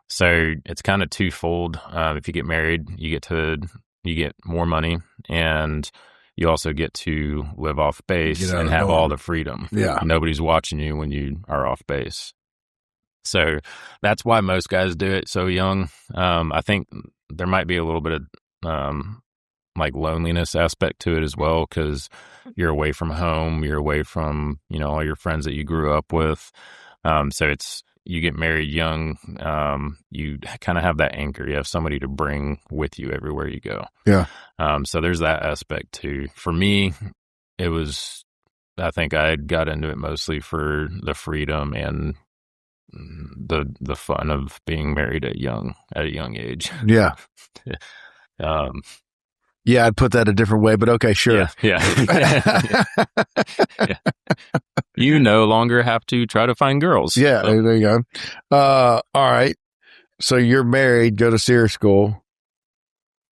So it's kind of twofold. If you get married, you get more money, and you also get to live off base and have all the freedom.
Yeah.
Nobody's watching you when you are off base. So that's why most guys do it so young. I think there might be a little bit of like loneliness aspect to it as well, because you're away from home, you're away from, all your friends that you grew up with. So you get married young, you kind of have that anchor. You have somebody to bring with you everywhere you go.
Yeah.
So there's that aspect too. For me, I think I got into it mostly for the freedom and the fun of being married at a young age.
Yeah. Yeah, I'd put that a different way, but okay, sure.
Yeah. You no longer have to try to find girls.
Yeah, so. There you go. All right. So you're married, go to SEER school,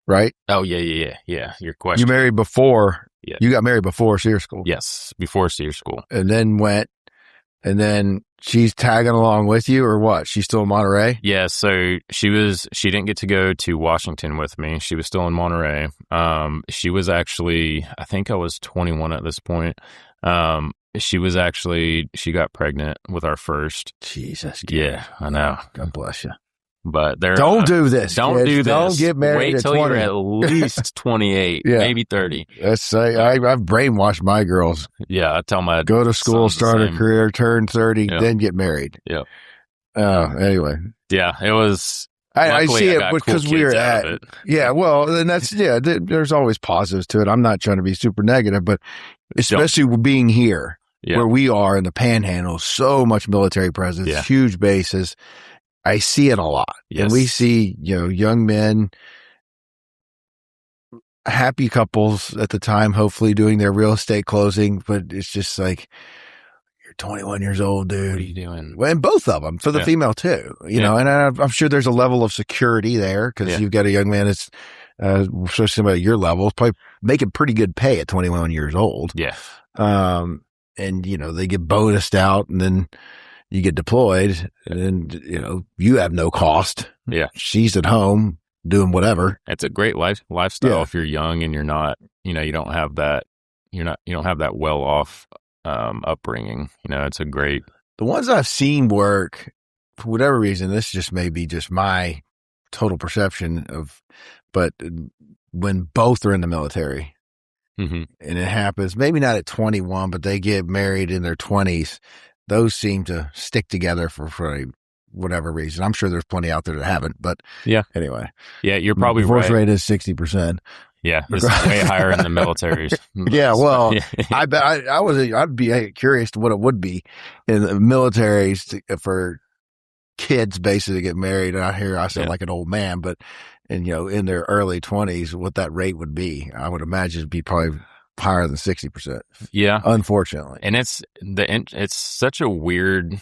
right?
Oh, yeah. Your question.
You married before.
Yeah.
You got married before SEER school.
Yes, before SEER school.
And then she's tagging along with you, or what? She's still in Monterey?
Yeah, so she didn't get to go to Washington with me. She was still in Monterey. She was actually, I think I was 21 at this point. She got pregnant with our first.
Jesus. God.
Yeah, I know.
God bless you.
But
don't do this.
Don't
kids.
do this.
Don't get married
Wait
at
till
20.
you're at least 28, maybe 30.
I've brainwashed my girls.
Yeah, I tell my
go to school, start a career, turn 30, then get married.
Yeah.
Anyway.
Yeah, it was.
I see it because we were at it. Yeah, well, and that's there's always positives to it. I'm not trying to be super negative, but especially being here where we are in the Panhandle, so much military presence, huge bases. I see it a lot. Yes. And we see, young men, happy couples at the time, hopefully doing their real estate closing, but it's just like, you're 21 years old, dude.
What are you doing?
Well, and both of them, for the female too, and I'm sure there's a level of security there, because you've got a young man that's, especially somebody at your level, probably making pretty good pay at 21 years old.
Yeah.
And, they get bonused out, and then you get deployed, and you have no cost.
Yeah.
She's at home doing whatever.
It's a great lifestyle if you're young and you're not, you don't have that, you don't have that well-off upbringing. It's a great.
The ones I've seen work, for whatever reason, this just may be just my total perception of but when both are in the military,
Mm-hmm.
and it happens, maybe not at 21, but they get married in their 20s, those seem to stick together for whatever reason. I'm sure there's plenty out there that haven't, but
Yeah.
Anyway.
Yeah, you're probably
divorce
right.
rate is 60%.
Yeah, it's way higher in the militaries.
Yeah, well, I bet I'd be curious to what it would be in the militaries for kids basically to get married. Out here, I sound like an old man, but in their early 20s, what that rate would be, I would imagine it'd be probably higher than 60%.
Yeah,
unfortunately,
and it's such a weird.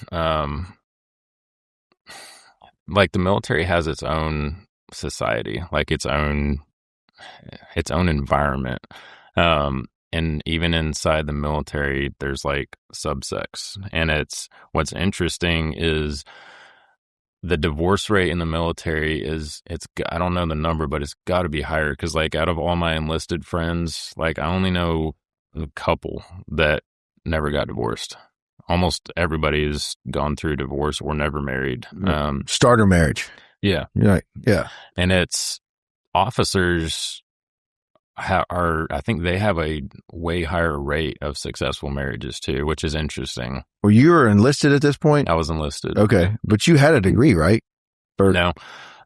Like the military has its own society, like its own environment. And even inside the military, there's like subsects. And what's interesting is the divorce rate in the military I don't know the number, but it's got to be higher. Because like out of all my enlisted friends, like I only know a couple that never got divorced. Almost everybody has gone through divorce or never married.
Starter marriage.
Yeah.
Right. Yeah.
And it's officers I think they have a way higher rate of successful marriages too, which is interesting.
Well, you were enlisted at this point?
I was enlisted.
Okay. But you had a degree, right?
No,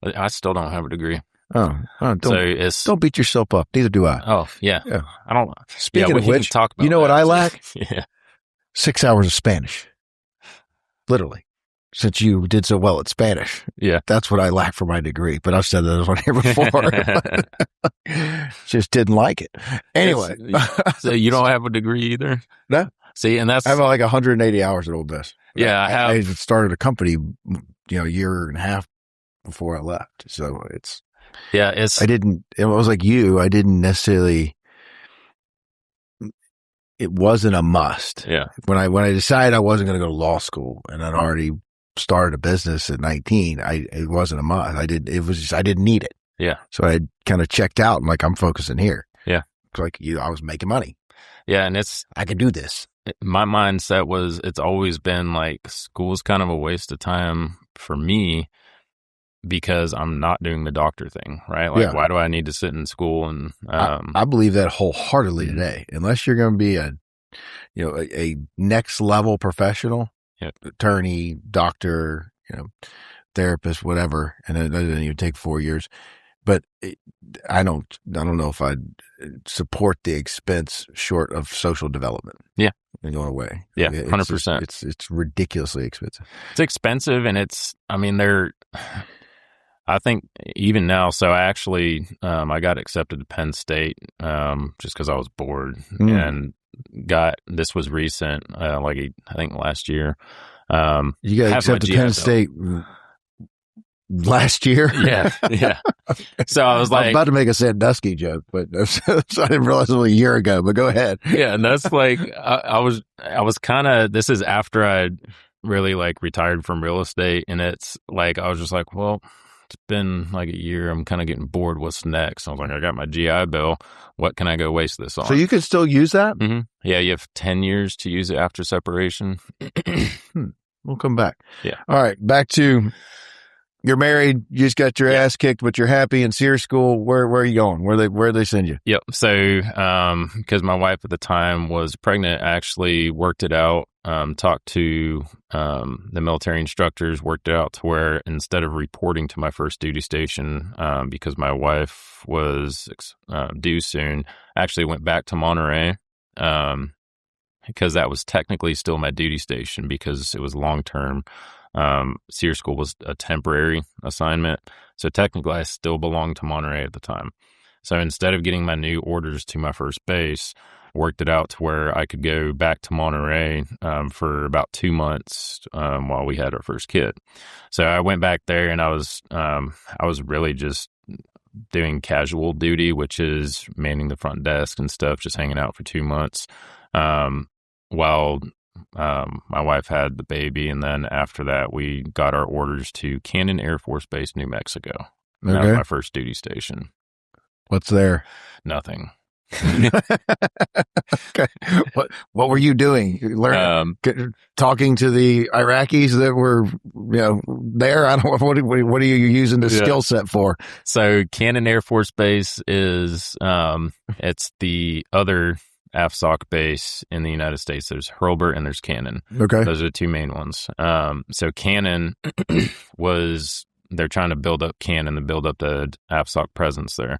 I still don't have a degree.
Don't beat yourself up. Neither do I.
Oh, yeah. I don't.
Speaking of which,
talk about
you know what I lack?
Yeah.
6 hours of Spanish. Literally. Since you did so well at Spanish.
Yeah.
That's what I lack for my degree. But I've said that on here before. Just didn't like it. Anyway.
So you don't have a degree either?
No.
See, and I
have like 180 hours at Old Best.
Yeah,
I started a company, a year and a half before I left. So it was like you, I didn't necessarily, it wasn't a must.
Yeah.
When I decided I wasn't going to go to law school and I'd already started a business at 19, it wasn't a must. I didn't need it.
Yeah.
So I kind of checked out and like, I'm focusing here.
Yeah.
Like I was making money.
Yeah. And
I could do this.
My mindset was, it's always been like school's kind of a waste of time for me because I'm not doing the doctor thing, right? Like, why do I need to sit in school? And
I believe that wholeheartedly today. Unless you're going to be a next level professional, attorney, doctor, therapist, whatever, and it doesn't even take 4 years. But I don't know if I'd support the expense short of social development.
Yeah.
And going away.
Yeah, 100%.
It's ridiculously expensive.
It's expensive, and I think even now, so I actually, I got accepted to Penn State just because I was bored and this was recent, I think last year.
You got accepted to Penn State last year?
Yeah, yeah. So I was
about to make a Sandusky joke, but so I didn't realize it was a year ago, but go ahead.
Yeah, and that's like, I was kind of, this is after I really like retired from real estate, and it's like, I was just like, well, it's been like a year. I'm kind of getting bored. What's next? I was like, I got my GI Bill. What can I go waste this on?
So you can still use that?
Mm-hmm. Yeah, you have 10 years to use it after separation.
We'll come back.
Yeah.
All right. Back to, you're married. You just got your ass kicked, but you're happy in SEER school. Where are you going? Where they send you?
Yep. So, because my wife at the time was pregnant, I actually worked it out. Talked to the military instructors, worked it out to where instead of reporting to my first duty station, because my wife was due soon, I actually went back to Monterey because that was technically still my duty station because it was long-term. SEER school was a temporary assignment. So technically I still belonged to Monterey at the time. So instead of getting my new orders to my first base, worked it out to where I could go back to Monterey for about 2 months while we had our first kid. So I went back there and I was really just doing casual duty, which is manning the front desk and stuff, just hanging out for 2 months while my wife had the baby. And then after that, we got our orders to Candid Air Force Base, New Mexico. That was my first duty station.
What's there?
Nothing.
Okay. What were you doing? Talking to the Iraqis that were, there? I don't know. What are you using the skill set for?
So Cannon Air Force Base is, it's the other AFSOC base in the United States. There's Hurlburt and there's Cannon.
Okay.
Those are the two main ones. So Cannon they're trying to build up Cannon to build up the AFSOC presence there.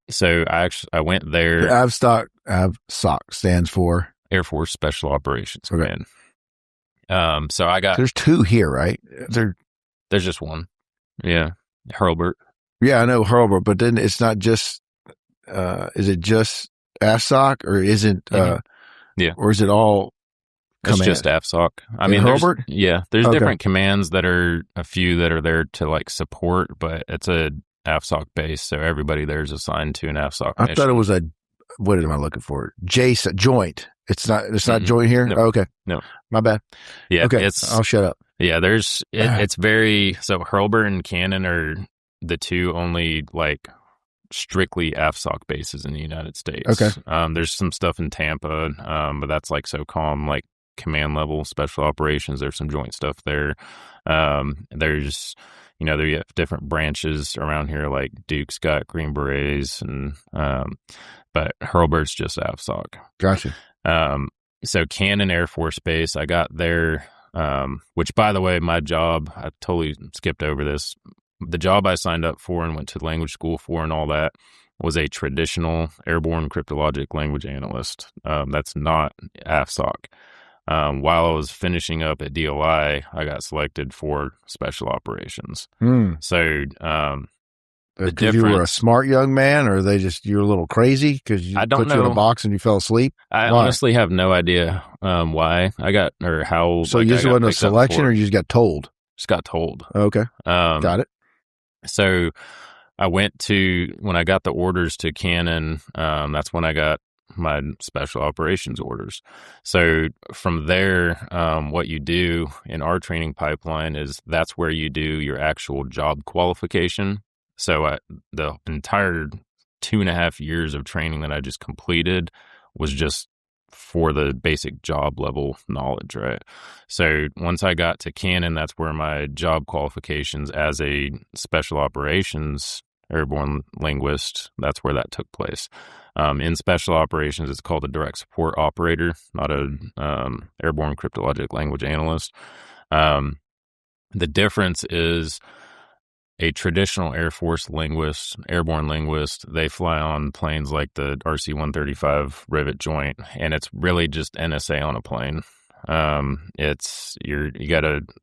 So I went there.
The AFSOC stands for
Air Force Special Operations Command. So
there's two here, right?
There's just one. Yeah. Hurlburt.
Yeah, I know Hurlburt, but then it's not just, is it just AFSOC or isn't, or is it all
It's just AFSOC. I mean,
Hurlburt?
There's different commands that are a few that are there to like support, but it's a AFSOC base, so everybody there is assigned to an AFSOC mission.
I thought it was what am I looking for? Joint. It's not joint here?
No.
Oh, okay.
No.
My bad.
Yeah.
Okay. I'll shut up.
Yeah, it's very, so Hurlburt and Cannon are the two only like strictly AFSOC bases in the United States.
Okay.
There's some stuff in Tampa, but that's like SOCOM, like command level special operations. There's some joint stuff there. There's, there you have different branches around here, like Duke's got Green Berets, and but Hurlburt's just AFSOC.
Gotcha.
So Cannon Air Force Base, I got there, which, by the way, my job, I totally skipped over this. The job I signed up for and went to language school for and all that was a traditional airborne cryptologic language analyst. That's not AFSOC. While I was finishing up at DOI, I got selected for special operations. So,
because you were a smart young man, or you're a little crazy because you put you in a box and you fell asleep?
I honestly have no idea why I got, or how.
So you just wasn't a selection, or you just got told?
Just got told.
Okay. Got it.
So I went when I got the orders to Cannon, that's when I got my special operations orders. So from there, what you do in our training pipeline is that's where you do your actual job qualification. So the entire 2.5 years of training that I just completed was just for the basic job level knowledge, right? So once I got to Cannon, that's where my job qualifications as a special operations airborne linguist, that's where that took place. In special operations, it's called a direct support operator, not a airborne cryptologic language analyst. The difference is a traditional Air Force linguist, airborne linguist, they fly on planes like the RC-135 Rivet Joint, and it's really just NSA on a plane.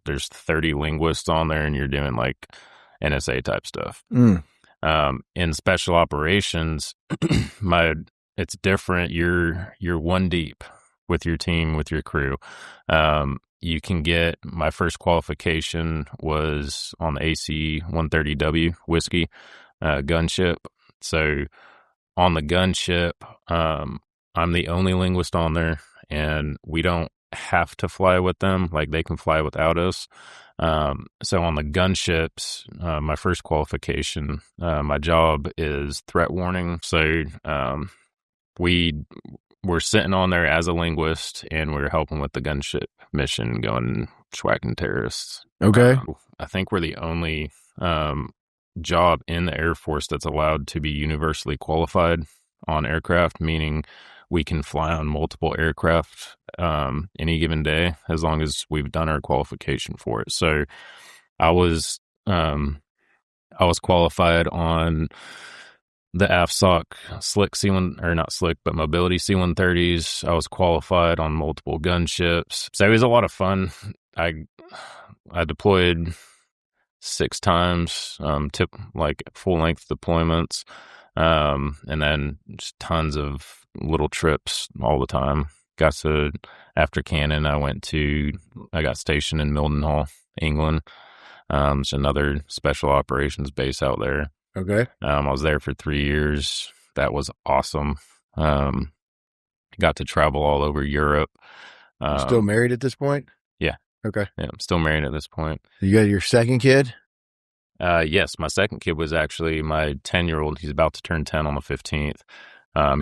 There's 30 linguists on there, and you're doing like NSA type stuff. In special operations, it's different. You're one deep with your team, with your crew. You can get, my first qualification was on the AC-130W Whiskey gunship. So on the gunship, I'm the only linguist on there, and we don't have to fly with them. Like, they can fly without us. So on the gunships, my first qualification, my job is threat warning. So we're sitting on there as a linguist, and we're helping with the gunship mission, going schwacking terrorists.
Okay.
I think we're the only job in the Air Force that's allowed to be universally qualified on aircraft, meaning we can fly on multiple aircraft any given day as long as we've done our qualification for it. So I was qualified on the AFSOC slick C1, or not slick, but mobility C-130s. I was qualified on multiple gunships. So it was a lot of fun. I deployed 6 times, like full length deployments, and then just tons of little trips all the time. After Cannon, I got stationed in Mildenhall, England. It's another special operations base out there.
Okay.
I was there for 3 years. That was awesome. Got to travel all over Europe.
Still married at this point?
Yeah.
Okay.
Yeah, I'm still married at this point.
You got your second kid?
Yes, my second kid was actually my 10-year-old. He's about to turn 10 on the 15th.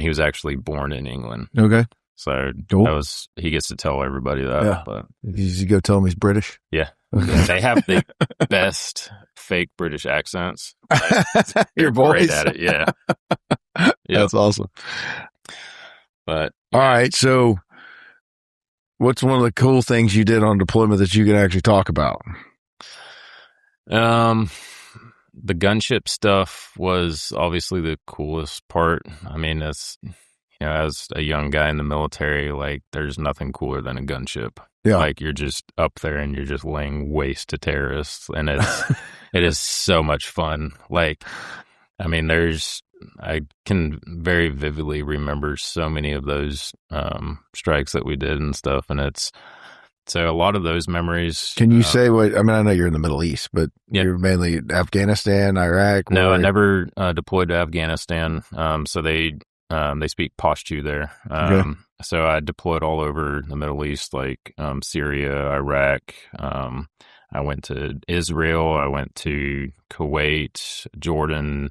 He was actually born in England.
Okay.
So
Cool.
he gets to tell everybody that.
Yeah.
But
You go tell him he's British?
yeah.
Okay.
They have the best fake British accents.
Your
great
voice.
at it, yeah.
That's awesome.
But
all right, so what's one of the cool things you did on deployment that you can actually talk about?
The gunship stuff was obviously the coolest part. I mean, as as a young guy in the military, like there's nothing cooler than a gunship.
Yeah.
Like you're just up there and you're just laying waste to terrorists, and it is so much fun. Like, I mean, I can very vividly remember so many of those strikes that we did and stuff, and so a lot of those memories.
Can you say what? I mean, I know you're in the Middle East, but
yeah.
You're mainly Afghanistan, Iraq.
No, I never deployed to Afghanistan. So they speak Pashto there.
Okay.
So I deployed all over the Middle East, like Syria, Iraq. I went to Israel. I went to Kuwait, Jordan.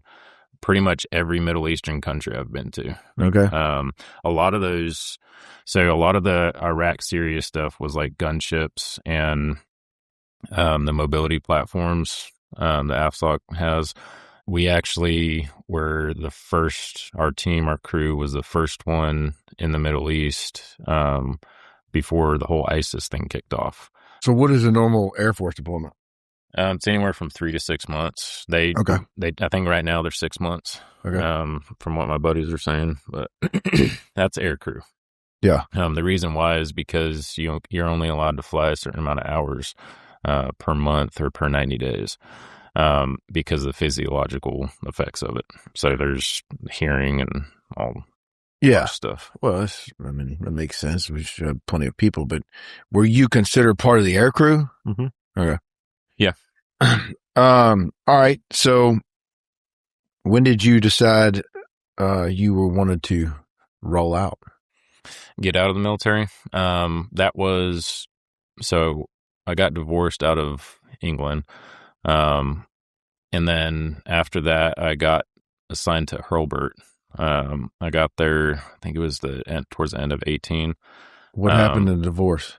Pretty much every Middle Eastern country I've been to.
Okay.
A lot of those. So a lot of the Iraq, Syria stuff was like gunships and the mobility platforms that AFSOC has. We actually were the first, our crew was the first one in the Middle East before the whole ISIS thing kicked off.
So what is a normal Air Force deployment?
It's anywhere from 3 to 6 months. I think right now they're 6 months.
Okay.
From what my buddies are saying, but that's air crew.
Yeah.
The reason why is because you're only allowed to fly a certain amount of hours per month or per 90 days because of the physiological effects of it. So there's hearing and all stuff.
Well, I mean, that makes sense. We should have plenty of people, but were you considered part of the air crew?
Mm-hmm.
Okay.
Yeah.
All right. So when did you decide you wanted to roll out?
Get out of the military. That was, so I got divorced out of England. And then after that, I got assigned to Hurlburt. I got there, I think it was towards the end of 18.
What happened in the divorce?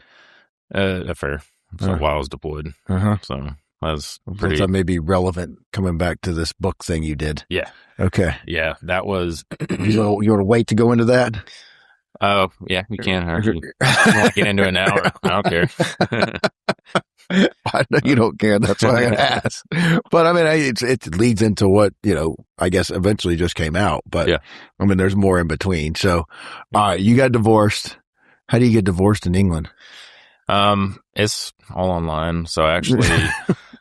Affair. So while I was deployed.
Uh-huh.
So that was pretty.
That may be relevant coming back to this book thing you did.
Yeah.
Okay.
Yeah, that was.
You want to wait to go into that?
Oh, yeah, you can. I want to get into it now. I don't care.
I know you don't care. That's why I got to ask. But I mean, it leads into what, I guess eventually just came out. But yeah. I mean, there's more in between. So, all right, you got divorced. How do you get divorced in England?
It's all online. So actually,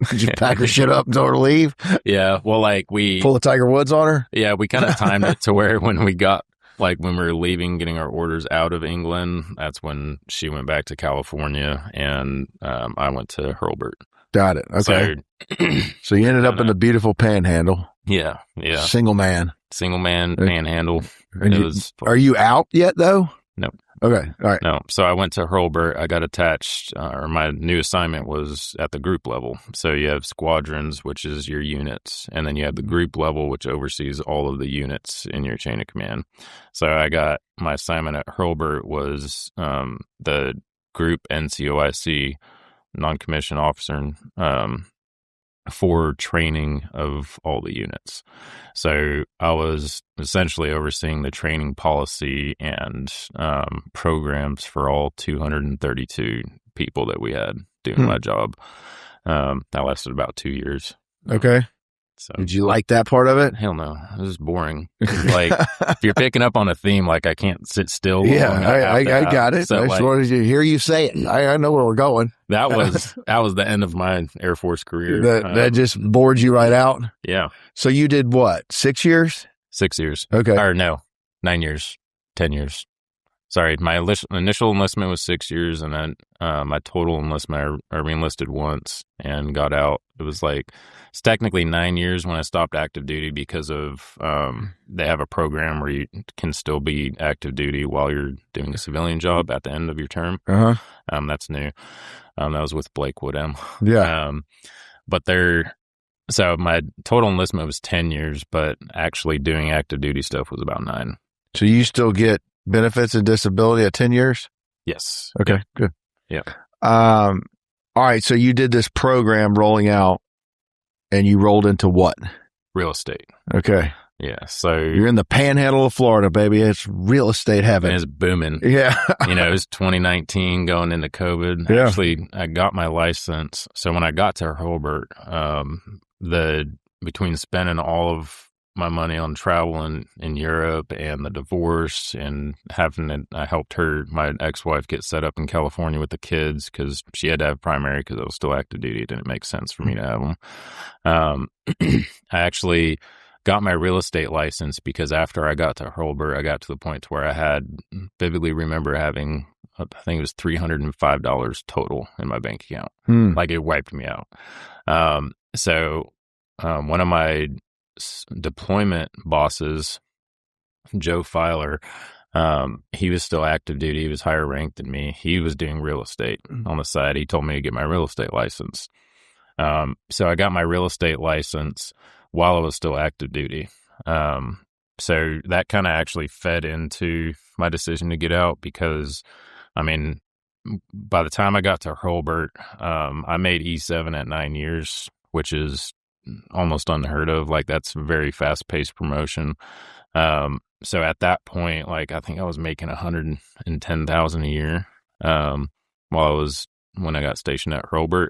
did you pack her shit up and tell her to leave?
Yeah. Well, like
pull a Tiger Woods on her.
Yeah, we kind of timed it to where when we were leaving, getting our orders out of England, that's when she went back to California and I went to Hurlburt.
Got it. Okay. So you ended up in the beautiful Panhandle.
Yeah. Yeah.
Single man
Panhandle.
Are you out yet though?
No.
Okay. All right.
No. So I went to Hurlburt. I got attached, or my new assignment was at the group level. So you have squadrons, which is your units, and then you have the group level, which oversees all of the units in your chain of command. So my assignment at Hurlburt was the group NCOIC, non-commissioned officer, for training of all the units. So I was essentially overseeing the training policy and programs for all 232 people that we had doing my job. That lasted about 2 years.
Okay.
So
did you like that part of it?
Hell no. It was boring. Like, if you're picking up on a theme, like I can't sit still.
Yeah, I got it. So I just wanted to hear you say it. I know where we're going.
That was the end of my Air Force career.
That just bored you right out?
Yeah.
So you did what, 6 years?
6 years.
Okay.
Or no, 9 years, 10 years. Sorry, my initial enlistment was 6 years, and then my total enlistment, I re-enlisted once and got out. It's technically 9 years when I stopped active duty because of they have a program where you can still be active duty while you're doing a civilian job at the end of your term.
Uh-huh.
That's new. That was with Blakewood M.
Yeah.
So my total enlistment was 10 years, but actually doing active duty stuff was about 9.
So you still get benefits and disability at 10 years?
Yes.
Okay,
Yep.
good.
Yeah.
All right. So you did this program rolling out and you rolled into what?
Real estate.
Okay.
Yeah. So
you're in the panhandle of Florida, baby. It's real estate heaven.
And it's booming.
Yeah.
It was 2019 going into COVID.
Yeah.
Actually, I got my license. So when I got to Hobart, between spending all of my money on travel in Europe and the divorce and I helped my ex-wife, get set up in California with the kids because she had to have primary because I was still active duty. It didn't make sense for me to have them. I actually got my real estate license because after I got to Hurlburt, I got to the point where I vividly remember having, I think it was $305 total in my bank account. Like, it wiped me out. So one of my deployment bosses, Joe Filer, he was still active duty. He was higher ranked than me. He was doing real estate on the side. He told me to get my real estate license. So I got my real estate license while I was still active duty. So that kind of actually fed into my decision to get out because, by the time I got to Hurlburt, I made E7 at 9 years, which is almost unheard of. Like, that's a very fast-paced promotion. So at that point, like, I think I was making $110,000 a year when I got stationed at Hurlburt.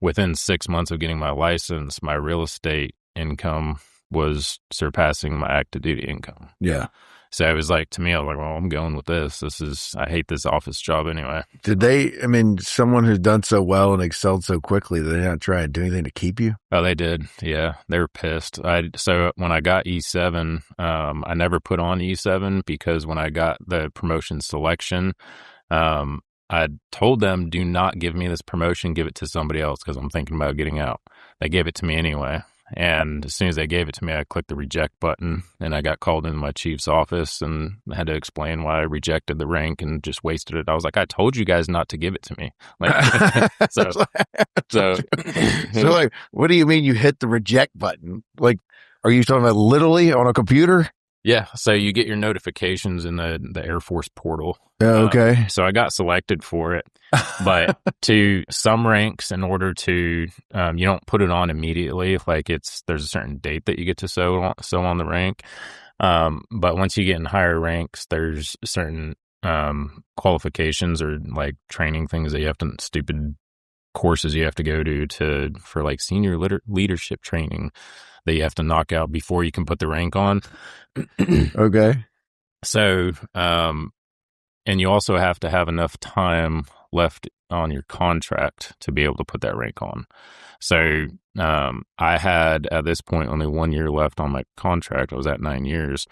Within 6 months of getting my license, my real estate income was surpassing my active duty income.
Yeah.
So it was like, to me, I was like, well, I'm going with this. I hate this office job anyway.
Someone who's done so well and excelled so quickly, did they not try and do anything to keep you?
Oh, they did. Yeah. They were pissed. So when I got E7, I never put on E7 because when I got the promotion selection, I told them, do not give me this promotion, give it to somebody else because I'm thinking about getting out. They gave it to me anyway. And as soon as they gave it to me, I clicked the reject button and I got called into my chief's office and had to explain why I rejected the rank and just wasted it. I was like, I told you guys not to give it to me. Like, so
like, what do you mean you hit the reject button? Like, are you talking about literally on a computer?
Yeah. So you get your notifications in the Air Force portal.
Oh, okay.
So I got selected for it, but to some ranks, in order to, you don't put it on immediately. Like, there's a certain date that you get to sew on the rank. But once you get in higher ranks, there's certain, qualifications or like training things that stupid courses you have to go for like senior leadership training that you have to knock out before you can put the rank on.
Okay.
So, and you also have to have enough time left on your contract to be able to put that rank on. So, I had at this point only 1 year left on my contract. I was at 9 years.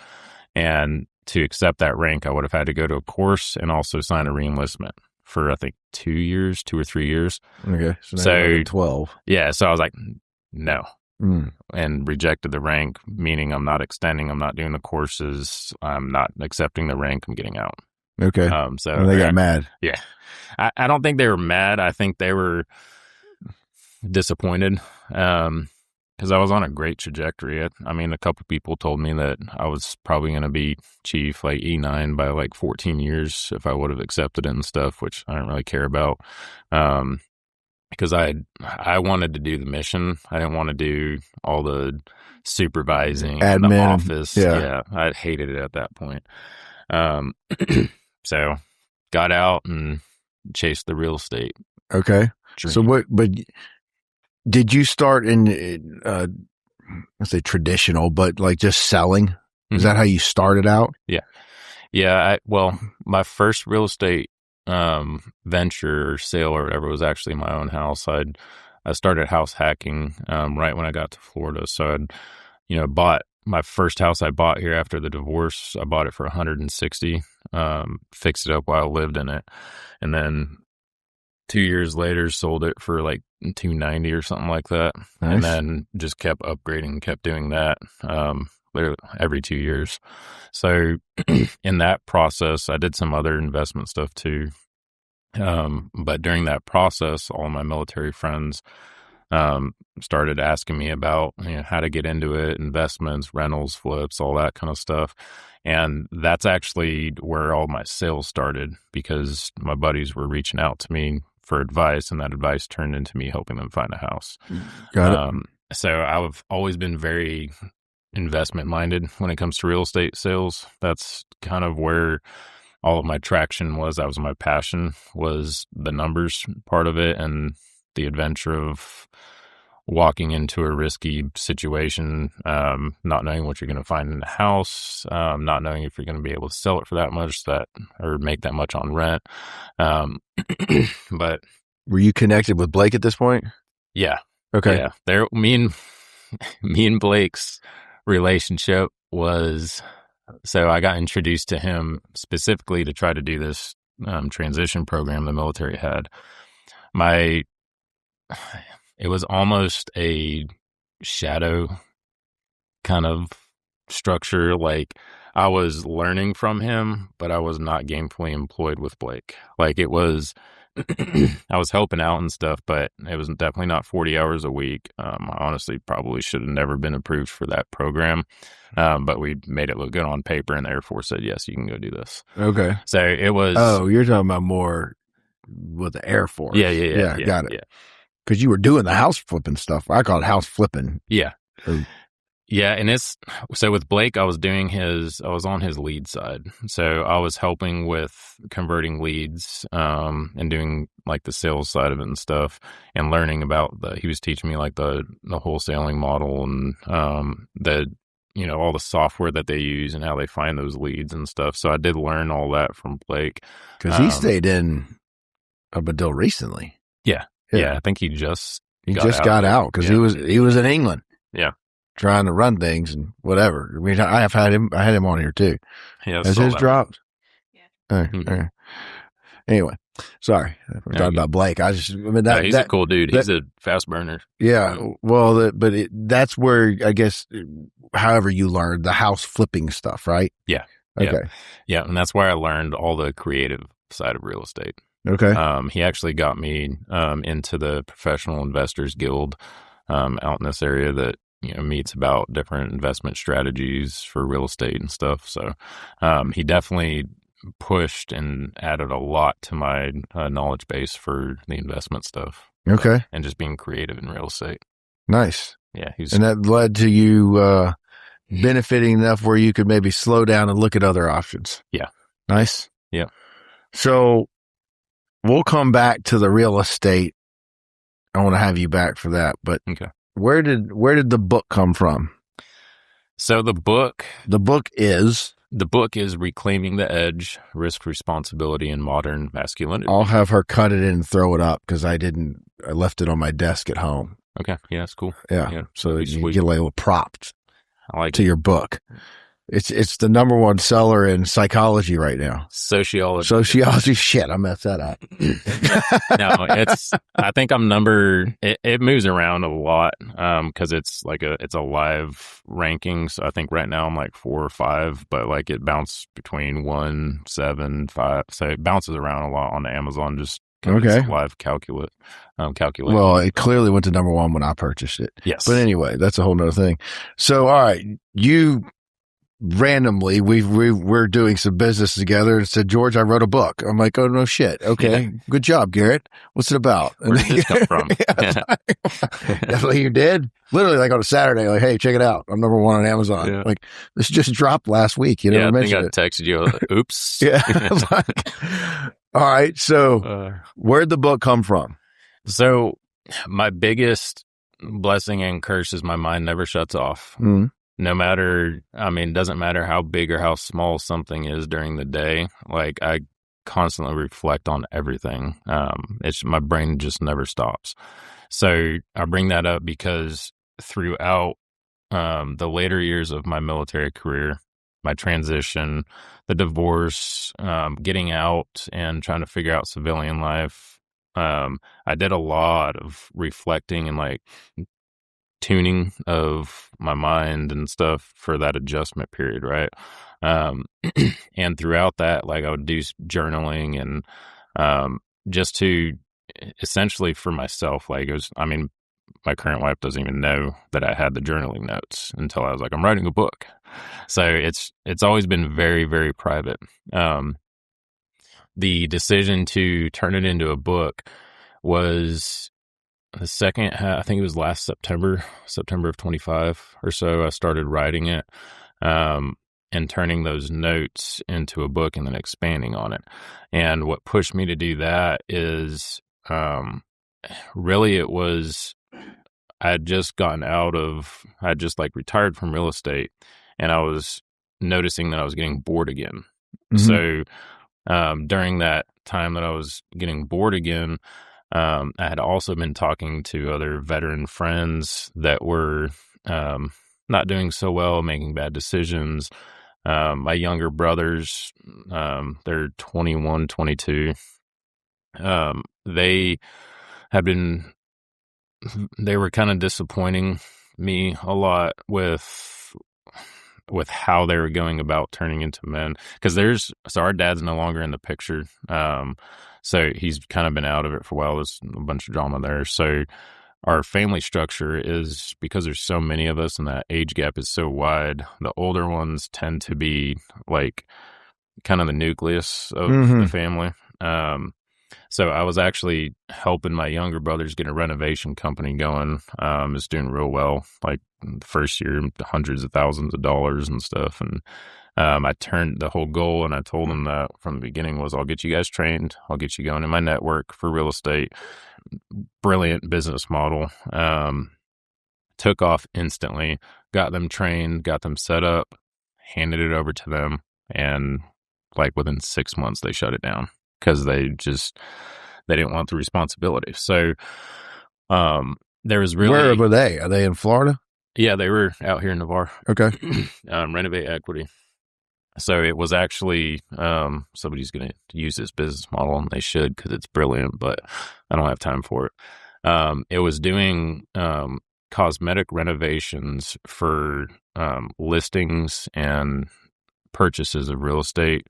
And to accept that rank, I would have had to go to a course and also sign a reenlistment for, I think, 2 or 3 years.
Okay. So 12.
Yeah. So I was like, no. And rejected the rank, meaning I'm not extending, I'm not doing the courses, I'm not accepting the rank, I'm getting out.
Okay. So they got mad.
Yeah. I don't think they were mad. I think they were disappointed because I was on a great trajectory. A couple people told me that I was probably going to be chief, like E9, by like 14 years if I would have accepted it and stuff, which I don't really care about. Because I wanted to do the mission. I didn't want to do all the supervising, admin, the office. Yeah, I hated it at that point. So got out and chased the real estate.
Okay. Dream. So but did you start in, let's say traditional, but like just selling? Mm-hmm. Is that how you started out?
Yeah. Yeah. My first real estate venture or sale or whatever was actually my own house. I started house hacking right when I got to Florida. So I'd bought my first house I bought here after the divorce. I bought it for $160, fixed it up while I lived in it, and then 2 years later sold it for like $290 or something like that. Nice. And then just kept upgrading, kept doing that literally every 2 years. So in that process, I did some other investment stuff too. But during that process, all my military friends started asking me about how to get into it, investments, rentals, flips, all that kind of stuff. And that's actually where all my sales started, because my buddies were reaching out to me for advice, and that advice turned into me helping them find a house.
Got it.
So I've always been very investment minded when it comes to real estate sales. That's kind of where all of my traction was. That was my passion, was the numbers part of it and the adventure of walking into a risky situation, not knowing what you're going to find in the house, not knowing if you're going to be able to sell it for that much, or make that much on rent. But
were you connected with Blake at this point?
Yeah.
Okay.
Yeah. Me and Blake's relationship was, so I got introduced to him specifically to try to do this transition program the military had. It was almost a shadow kind of structure. Like, I was learning from him, but I was not gainfully employed with Blake. Like, it was, I was helping out and stuff, but it was definitely not 40 hours a week. I honestly probably should have never been approved for that program. But we made it look good on paper, and the Air Force said, yes, you can go do this.
Okay.
So it was.
Oh, you're talking about more with the Air Force.
Yeah.
Got it.
Yeah.
Because you were doing the house flipping stuff. I call it house flipping.
Yeah. Yeah. And so with Blake, I was on his lead side. So I was helping with converting leads, and doing like the sales side of it and stuff, and learning about he was teaching me like the wholesaling model, and, all the software that they use and how they find those leads and stuff. So I did learn all that from Blake.
Because he stayed in up until recently.
Yeah, I think he just
got out because he was in England.
Yeah,
trying to run things and whatever. I mean, I had him on here too.
Yeah,
has his dropped?
Yeah.
All right. Anyway, sorry, we're talking about Blake.
He's a cool dude. He's a fast burner.
Yeah, well, that's where I guess, however you learned the house flipping stuff, right?
Yeah.
Okay.
Yeah, and that's where I learned all the creative side of real estate.
Okay.
He actually got me into the Professional Investors Guild out in this area that meets about different investment strategies for real estate and stuff. So he definitely pushed and added a lot to my knowledge base for the investment stuff.
Okay.
And just being creative in real estate.
Nice.
Yeah.
And that led to you benefiting enough where you could maybe slow down and look at other options.
Yeah.
Nice.
Yeah.
So we'll come back to the real estate. I want to have you back for that, but
okay.
Where did the book come from?
So the book
is
Reclaiming the Edge, Risk, Responsibility, and Modern Masculinity.
I'll have her cut it in and throw it up because I left it on my desk at home.
Okay. Yeah, that's cool.
Yeah. So you get a little props
to
your book. It's the number one seller in psychology right now.
Sociology.
Shit, I messed that up.
No, I think I'm it moves around a lot, cause it's a live ranking. So I think right now I'm like 4 or 5, but like it bounced between 1, 7, 5. So it bounces around a lot on Amazon. Just
okay.
It's a live calculation.
Well, it clearly went to number 1 when I purchased it.
Yes.
But anyway, that's a whole nother thing. So, all right, you randomly we're doing some business together and said, George, I wrote a book. I'm like, oh no shit. Okay. Yeah. Good job, Garrett. What's it about?
Where did this come from?
Definitely you did. Literally like on a Saturday, like, hey, check it out. I'm number 1 on Amazon. Yeah. Like this just dropped last week. You never mentioned it.
I think I texted you. Oops.
Yeah. All right. So where'd the book come from?
So my biggest blessing and curse is my mind never shuts off.
Mm-hmm.
No matter, it doesn't matter how big or how small something is during the day. Like I constantly reflect on everything. My brain just never stops. So I bring that up because throughout the later years of my military career, my transition, the divorce, getting out and trying to figure out civilian life, I did a lot of reflecting and like tuning of my mind and stuff for that adjustment period, right? And throughout that, like I would do journaling and just to essentially for myself, like it was, my current wife doesn't even know that I had the journaling notes until I was like, I'm writing a book. So it's always been very, very private. The decision to turn it into a book was the second, I think it was last September of 25 or so. I started writing it, and turning those notes into a book and then expanding on it. And what pushed me to do that is, really it was, I had just retired from real estate, and I was noticing that I was getting bored again. So, during that time that I was getting bored again, I had also been talking to other veteran friends that were not doing so well, making bad decisions. My younger brothers, they're 21, 22. They were kind of disappointing me a lot with how they were going about turning into men. Because our dad's no longer in the picture. So he's kind of been out of it for a while. There's a bunch of drama there. So our family structure is, because there's so many of us and that age gap is so wide, the older ones tend to be like kind of the nucleus of the family. So I was actually helping my younger brothers get a renovation company going. It's doing real well. Like the first year, hundreds of thousands of dollars and stuff. And I turned the whole goal, and I told them that from the beginning was, I'll get you guys trained. I'll get you going in my network for real estate. Brilliant business model. Took off instantly, got them trained, got them set up, handed it over to them. And like within 6 months, they shut it down because they didn't want the responsibility. So, there was really...
Where were they? Are they in Florida?
Yeah, they were out here in Navarre.
Okay.
Renovate Equity. So it was actually, somebody's going to use this business model, and they should, because it's brilliant, but I don't have time for it. It was doing cosmetic renovations for listings and purchases of real estate,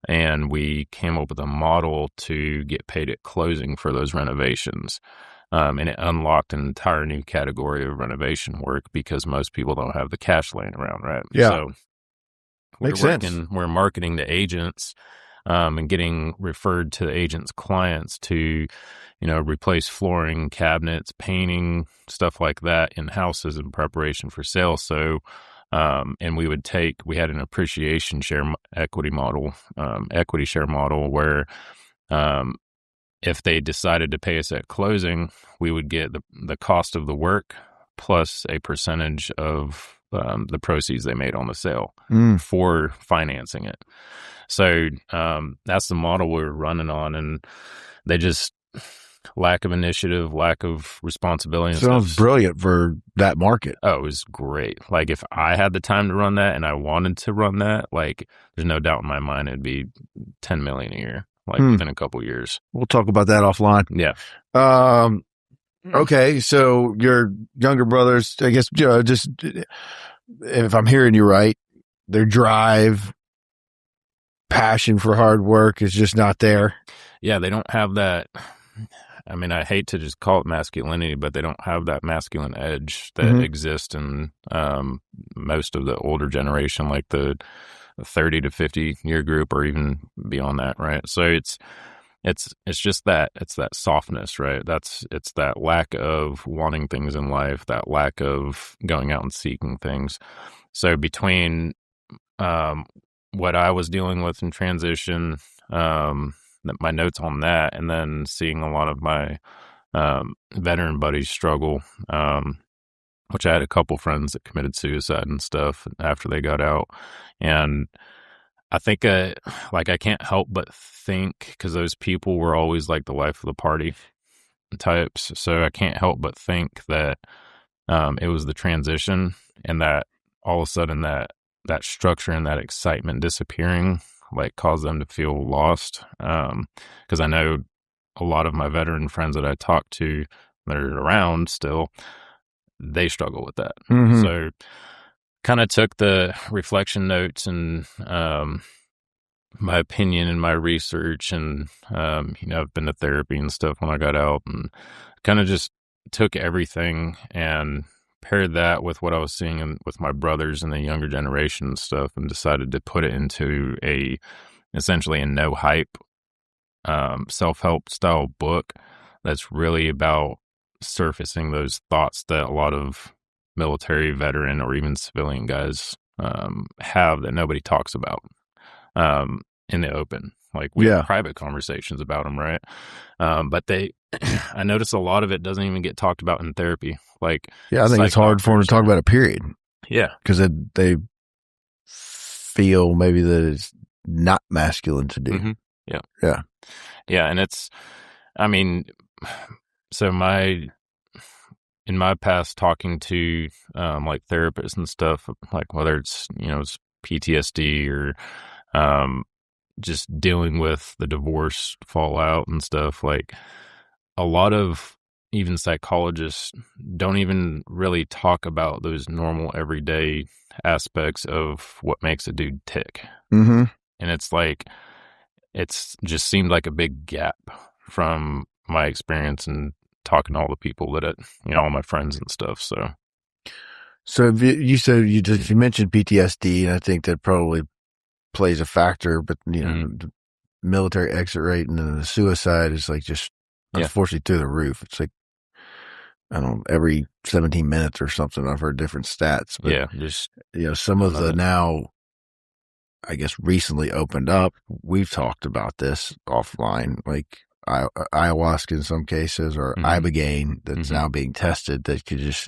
and we came up with a model to get paid at closing for those renovations. And it unlocked an entire new category of renovation work because most people don't have the cash laying around, right?
Yeah.
So
Makes sense.
We're marketing to agents, and getting referred to the agents' clients to, replace flooring, cabinets, painting, stuff like that in houses in preparation for sale. So, and we had an appreciation share equity share model where, if they decided to pay us at closing, we would get the cost of the work plus a percentage of the proceeds they made on the sale for financing it. So that's the model we were running on, and they just lack of initiative, lack of responsibility.
Sounds brilliant for that market.
Oh, it was great. Like if I had the time to run that and I wanted to run that, like there's no doubt in my mind it'd be $10 million a year, like within a couple of years.
We'll talk about that offline.
Yeah.
Okay, so your younger brothers, I guess, just if I'm hearing you right, their drive, passion for hard work is just not there.
Yeah, they don't have that. I mean, I hate to just call it masculinity, but they don't have that masculine edge that exists in most of the older generation, like the 30 to 50 year group, or even beyond that, right? So it's just that, it's that softness, right? It's that lack of wanting things in life, that lack of going out and seeking things. So between what I was dealing with in transition, my notes on that, and then seeing a lot of my veteran buddies struggle, which I had a couple friends that committed suicide and stuff after they got out. And I think, I can't help but think, because those people were always like the life of the party types. So I can't help but think that it was the transition, and that all of a sudden that structure and that excitement disappearing, like, caused them to feel lost. Because I know a lot of my veteran friends that I talk to that are around still, they struggle with that. So kind of took the reflection notes and my opinion and my research, and I've been to therapy and stuff when I got out, and kind of just took everything and paired that with what I was seeing with my brothers and the younger generation and stuff, and decided to put it into essentially a no hype self-help style book that's really about surfacing those thoughts that a lot of military veteran or even civilian guys have that nobody talks about in the open. Like we have private conversations about them, right? But I notice a lot of it doesn't even get talked about in therapy. Like,
I think it's hard for them to talk about it, period.
Yeah.
Because they feel maybe that it's not masculine to do.
Mm-hmm. Yeah.
Yeah.
Yeah. And so in my past talking to like therapists and stuff, like whether it's, it's PTSD or just dealing with the divorce fallout and stuff, like a lot of even psychologists don't even really talk about those normal everyday aspects of what makes a dude tick.
Mm-hmm.
And it's like, it's just seemed like a big gap from my experience and talking to all the people that all my friends and stuff.
So you said you mentioned PTSD, and I think that probably plays a factor, but the military exit rate and then the suicide is like just unfortunately through the roof. It's like, I don't know, every 17 minutes or something. I've heard different stats, but
just
some of the now, I guess, recently opened up. We've talked about this offline, like ayahuasca in some cases, or ibogaine that's now being tested that could just,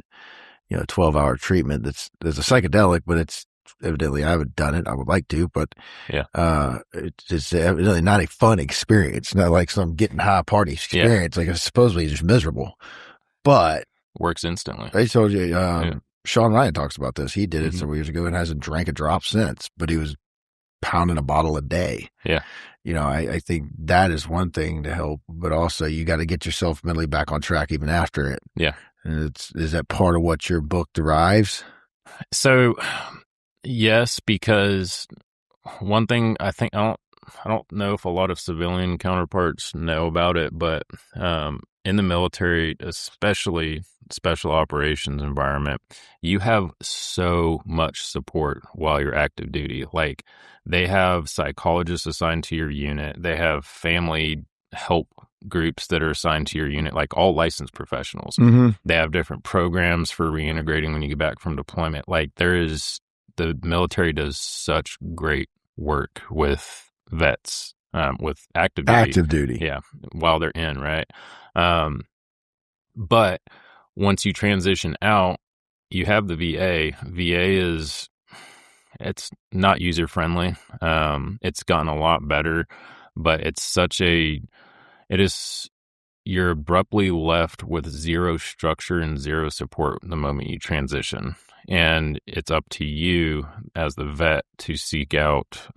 12-hour treatment. That's a psychedelic, but it's evidently, I haven't done it. I would like to, but it's evidently not a fun experience. Not like some getting high party experience. Like it's supposedly just miserable, but
works instantly.
I told you, Sean Ryan talks about this. He did it several years ago and hasn't drank a drop since, but he was pounding a bottle a day.
Yeah.
I think that is one thing to help, but also you got to get yourself mentally back on track even after it.
Yeah.
And is that part of what your book derives?
So, yes, because one thing I don't know if a lot of civilian counterparts know about it, but in the military, especially special operations environment, you have so much support while you're active duty. Like they have psychologists assigned to your unit. They have family help groups that are assigned to your unit, like all licensed professionals.
Mm-hmm.
They have different programs for reintegrating when you get back from deployment. Like the military does such great work with vets, with active duty.
Active duty.
Yeah. While they're in, right? But once you transition out, you have the VA. It's not user friendly. It's gotten a lot better, but you're abruptly left with zero structure and zero support the moment you transition. And it's up to you as the vet to seek out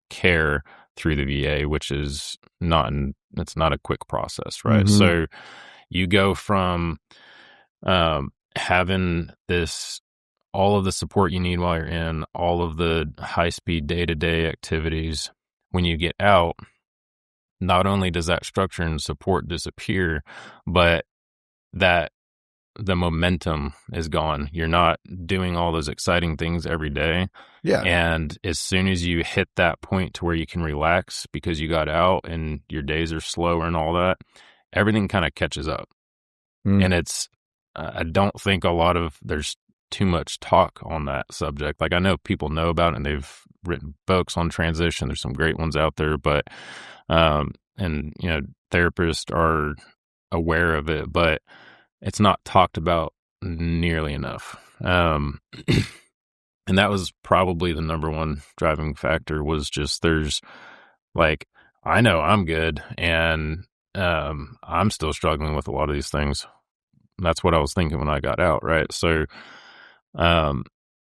care through the VA, which is it's not a quick process, right?
Mm-hmm.
So you go from having all of the support you need while you're in, all of the high-speed day-to-day activities. When you get out, not only does that structure and support disappear, but that the momentum is gone. You're not doing all those exciting things every day.
Yeah.
And as soon as you hit that point to where you can relax because you got out and your days are slower and all that, everything kind of catches up. And I don't think there's too much talk on that subject. Like I know people know about it and they've written books on transition. There's some great ones out there, but, therapists are aware of it, but it's not talked about nearly enough. And that was probably the number one driving factor was just there's like, I know I'm good and I'm still struggling with a lot of these things. That's what I was thinking when I got out, right? So a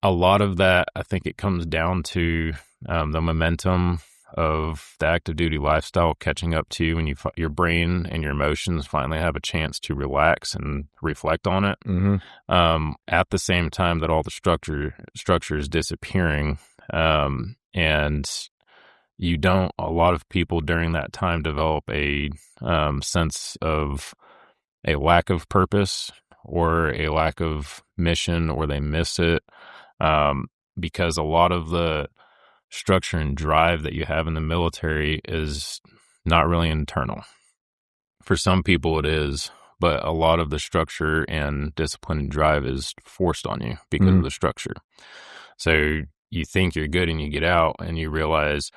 lot of that, I think it comes down to the momentum of the active duty lifestyle catching up to you when your brain and your emotions finally have a chance to relax and reflect on it.
Mm-hmm.
At the same time that all the structure is disappearing, and a lot of people during that time develop a sense of a lack of purpose or a lack of mission, or they miss it, because a lot of the structure and drive that you have in the military is not really internal. For some people it is, but a lot of the structure and discipline and drive is forced on you because of the structure. So you think you're good and you get out and you realize,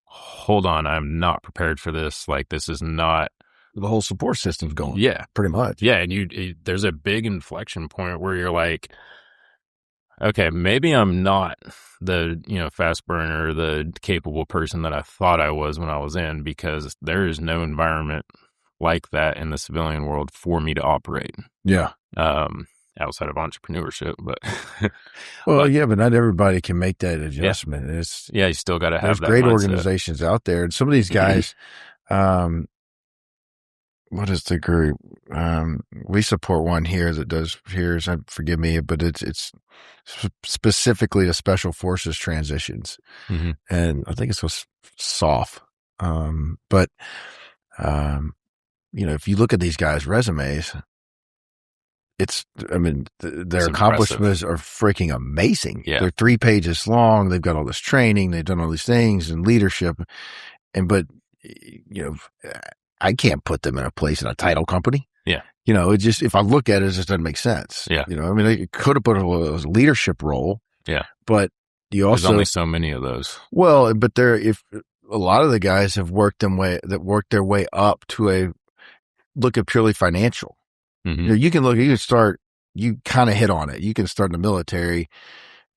hold on, I'm not prepared for this. Like, this is not...
The whole support system's going.
Yeah.
Pretty much.
Yeah. And there's a big inflection point where you're like, okay, maybe I'm not the, fast burner, the capable person that I thought I was when I was in, because there is no environment like that in the civilian world for me to operate.
Yeah.
Outside of entrepreneurship, but
but not everybody can make that adjustment.
You still got to have that
great
mindset.
Organizations out there, and some of these guys, what is the group? We support one here that does peers. Forgive me, but it's specifically to special forces transitions, and I think it's so soft. But if you look at these guys' resumes, their accomplishments are freaking amazing.
Yeah.
They're 3 pages long. They've got all this training. They've done all these things and leadership. But I can't put them in a place in a title company.
Yeah.
It just, if I look at it, it just doesn't make sense.
Yeah.
They could have put it as a leadership role.
Yeah.
But you also,
there's only so many of those.
Well, but if a lot of the guys have worked their way up to look at purely financial. You kind of hit on it. You can start in the military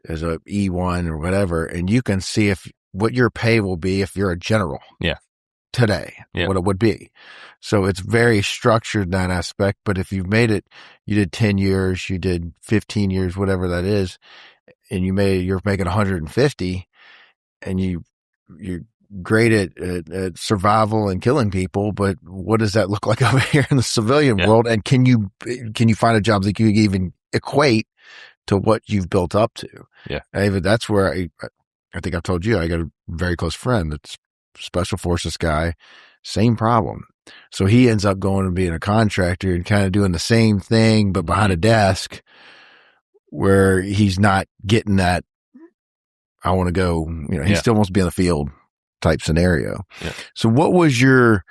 as a E1 or whatever, and you can see what your pay will be if you're a general.
Yeah.
Today, what it would be. So it's very structured in that aspect. But if you've made it, you did 10 years, you did 15 years, whatever that is, and you're making 150, and you're great at survival and killing people, but what does that look like over here in the civilian world? And can you find a job that you even equate to what you've built up to?
Yeah.
And that's where I think I've told you, I got a very close friend that's special forces guy, same problem. So he ends up going and being a contractor and kind of doing the same thing, but behind a desk, where he's not getting that, I want to go, he still wants to be in the field type scenario.
Yeah.
So what was your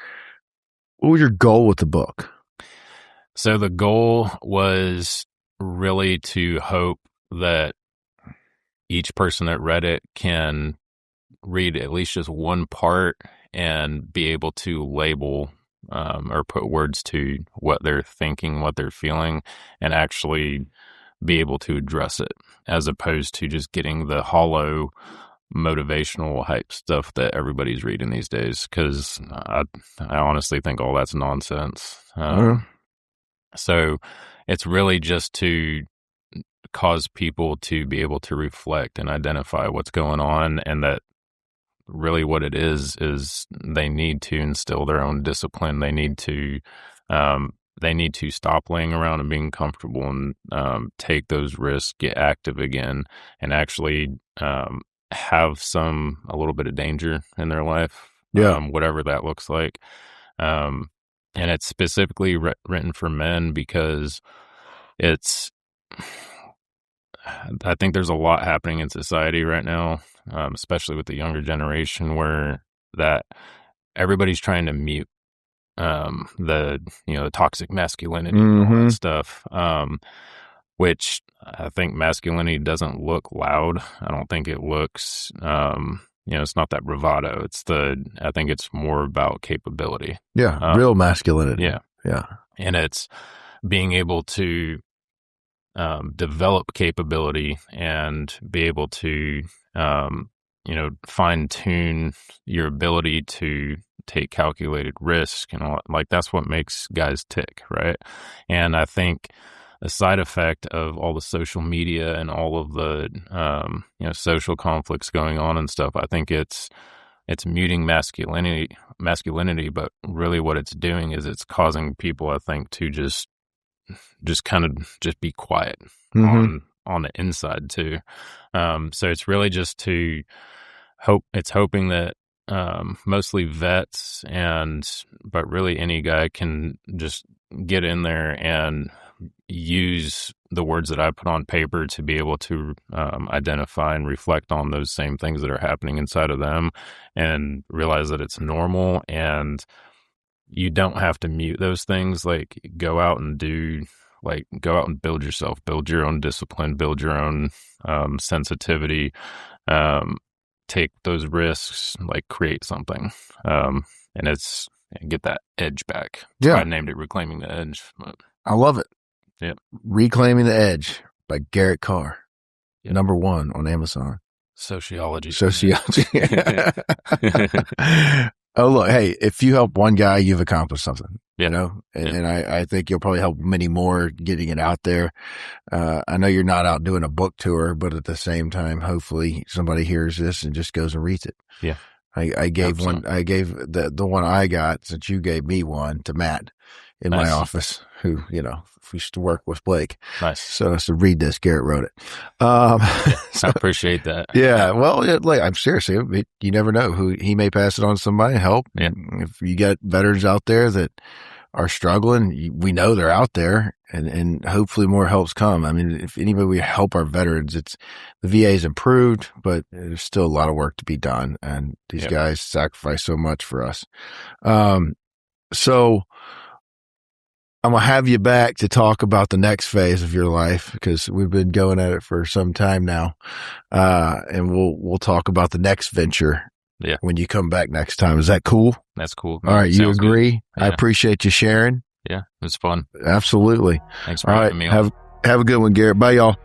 goal with the book?
So the goal was really to hope that each person that read it can read at least just one part and be able to label or put words to what they're thinking, what they're feeling, and actually be able to address it, as opposed to just getting the hollow motivational hype stuff that everybody's reading these days, because I honestly think all that's nonsense. So it's really just to cause people to be able to reflect and identify what's going on, and that really what it is they need to instill their own discipline. They need to stop laying around and being comfortable and take those risks, get active again, and actually have a little bit of danger in their life, whatever that looks like. And it's specifically written for men because I think there's a lot happening in society right now, especially with the younger generation, where that everybody's trying to mute the toxic masculinity and all that stuff, which I think masculinity doesn't look loud. I don't think it looks, it's not that bravado. I think it's more about capability.
Yeah, real masculinity.
Yeah.
Yeah.
And it's being able to develop capability and be able to, fine tune your ability to take calculated risk and all. Like, that's what makes guys tick, right? And I think a side effect of all the social media and all of the social conflicts going on and stuff, I think it's muting masculinity, but really what it's doing is it's causing people, I think, to just kind of just be quiet on the inside too. So it's really just to hoping that mostly vets but really any guy can just get in there and use the words that I put on paper to be able to identify and reflect on those same things that are happening inside of them, and realize that it's normal, and you don't have to mute those things. Like, go out and build yourself, build your own discipline, build your own sensitivity, take those risks, like create something, and get that edge back. That's why I named it Reclaiming the Edge. But,
I love it.
Yeah.
Reclaiming the Edge by Garrett Carr. Yep. #1 on Amazon.
Sociology.
Oh, look, hey, if you help one guy, you've accomplished something,
yeah.
you know, and I think you'll probably help many more getting it out there. I know you're not out doing a book tour, but at the same time, hopefully somebody hears this and just goes and reads it.
Yeah.
I gave the one I got, since you gave me one, to Matt in my office, who, you know, we used to work with Blake.
Nice.
So I said, read this. Garrett wrote it.
I appreciate that.
Yeah. Well, I'm seriously, you never know who he may pass it on to somebody and help.
Yeah.
If you got veterans out there that are struggling, we know they're out there, and hopefully more helps come. I mean, if anybody we help our veterans, the VA's improved, but there's still a lot of work to be done. And these guys sacrifice so much for us. So I'm going to have you back to talk about the next phase of your life, because we've been going at it for some time now. And we'll talk about the next venture when you come back next time. Is that cool?
That's cool.
All right. You agree? Yeah. I appreciate you sharing.
Yeah. It was fun.
Absolutely.
Thanks for having me on.
Have a good one, Garrett. Bye, y'all.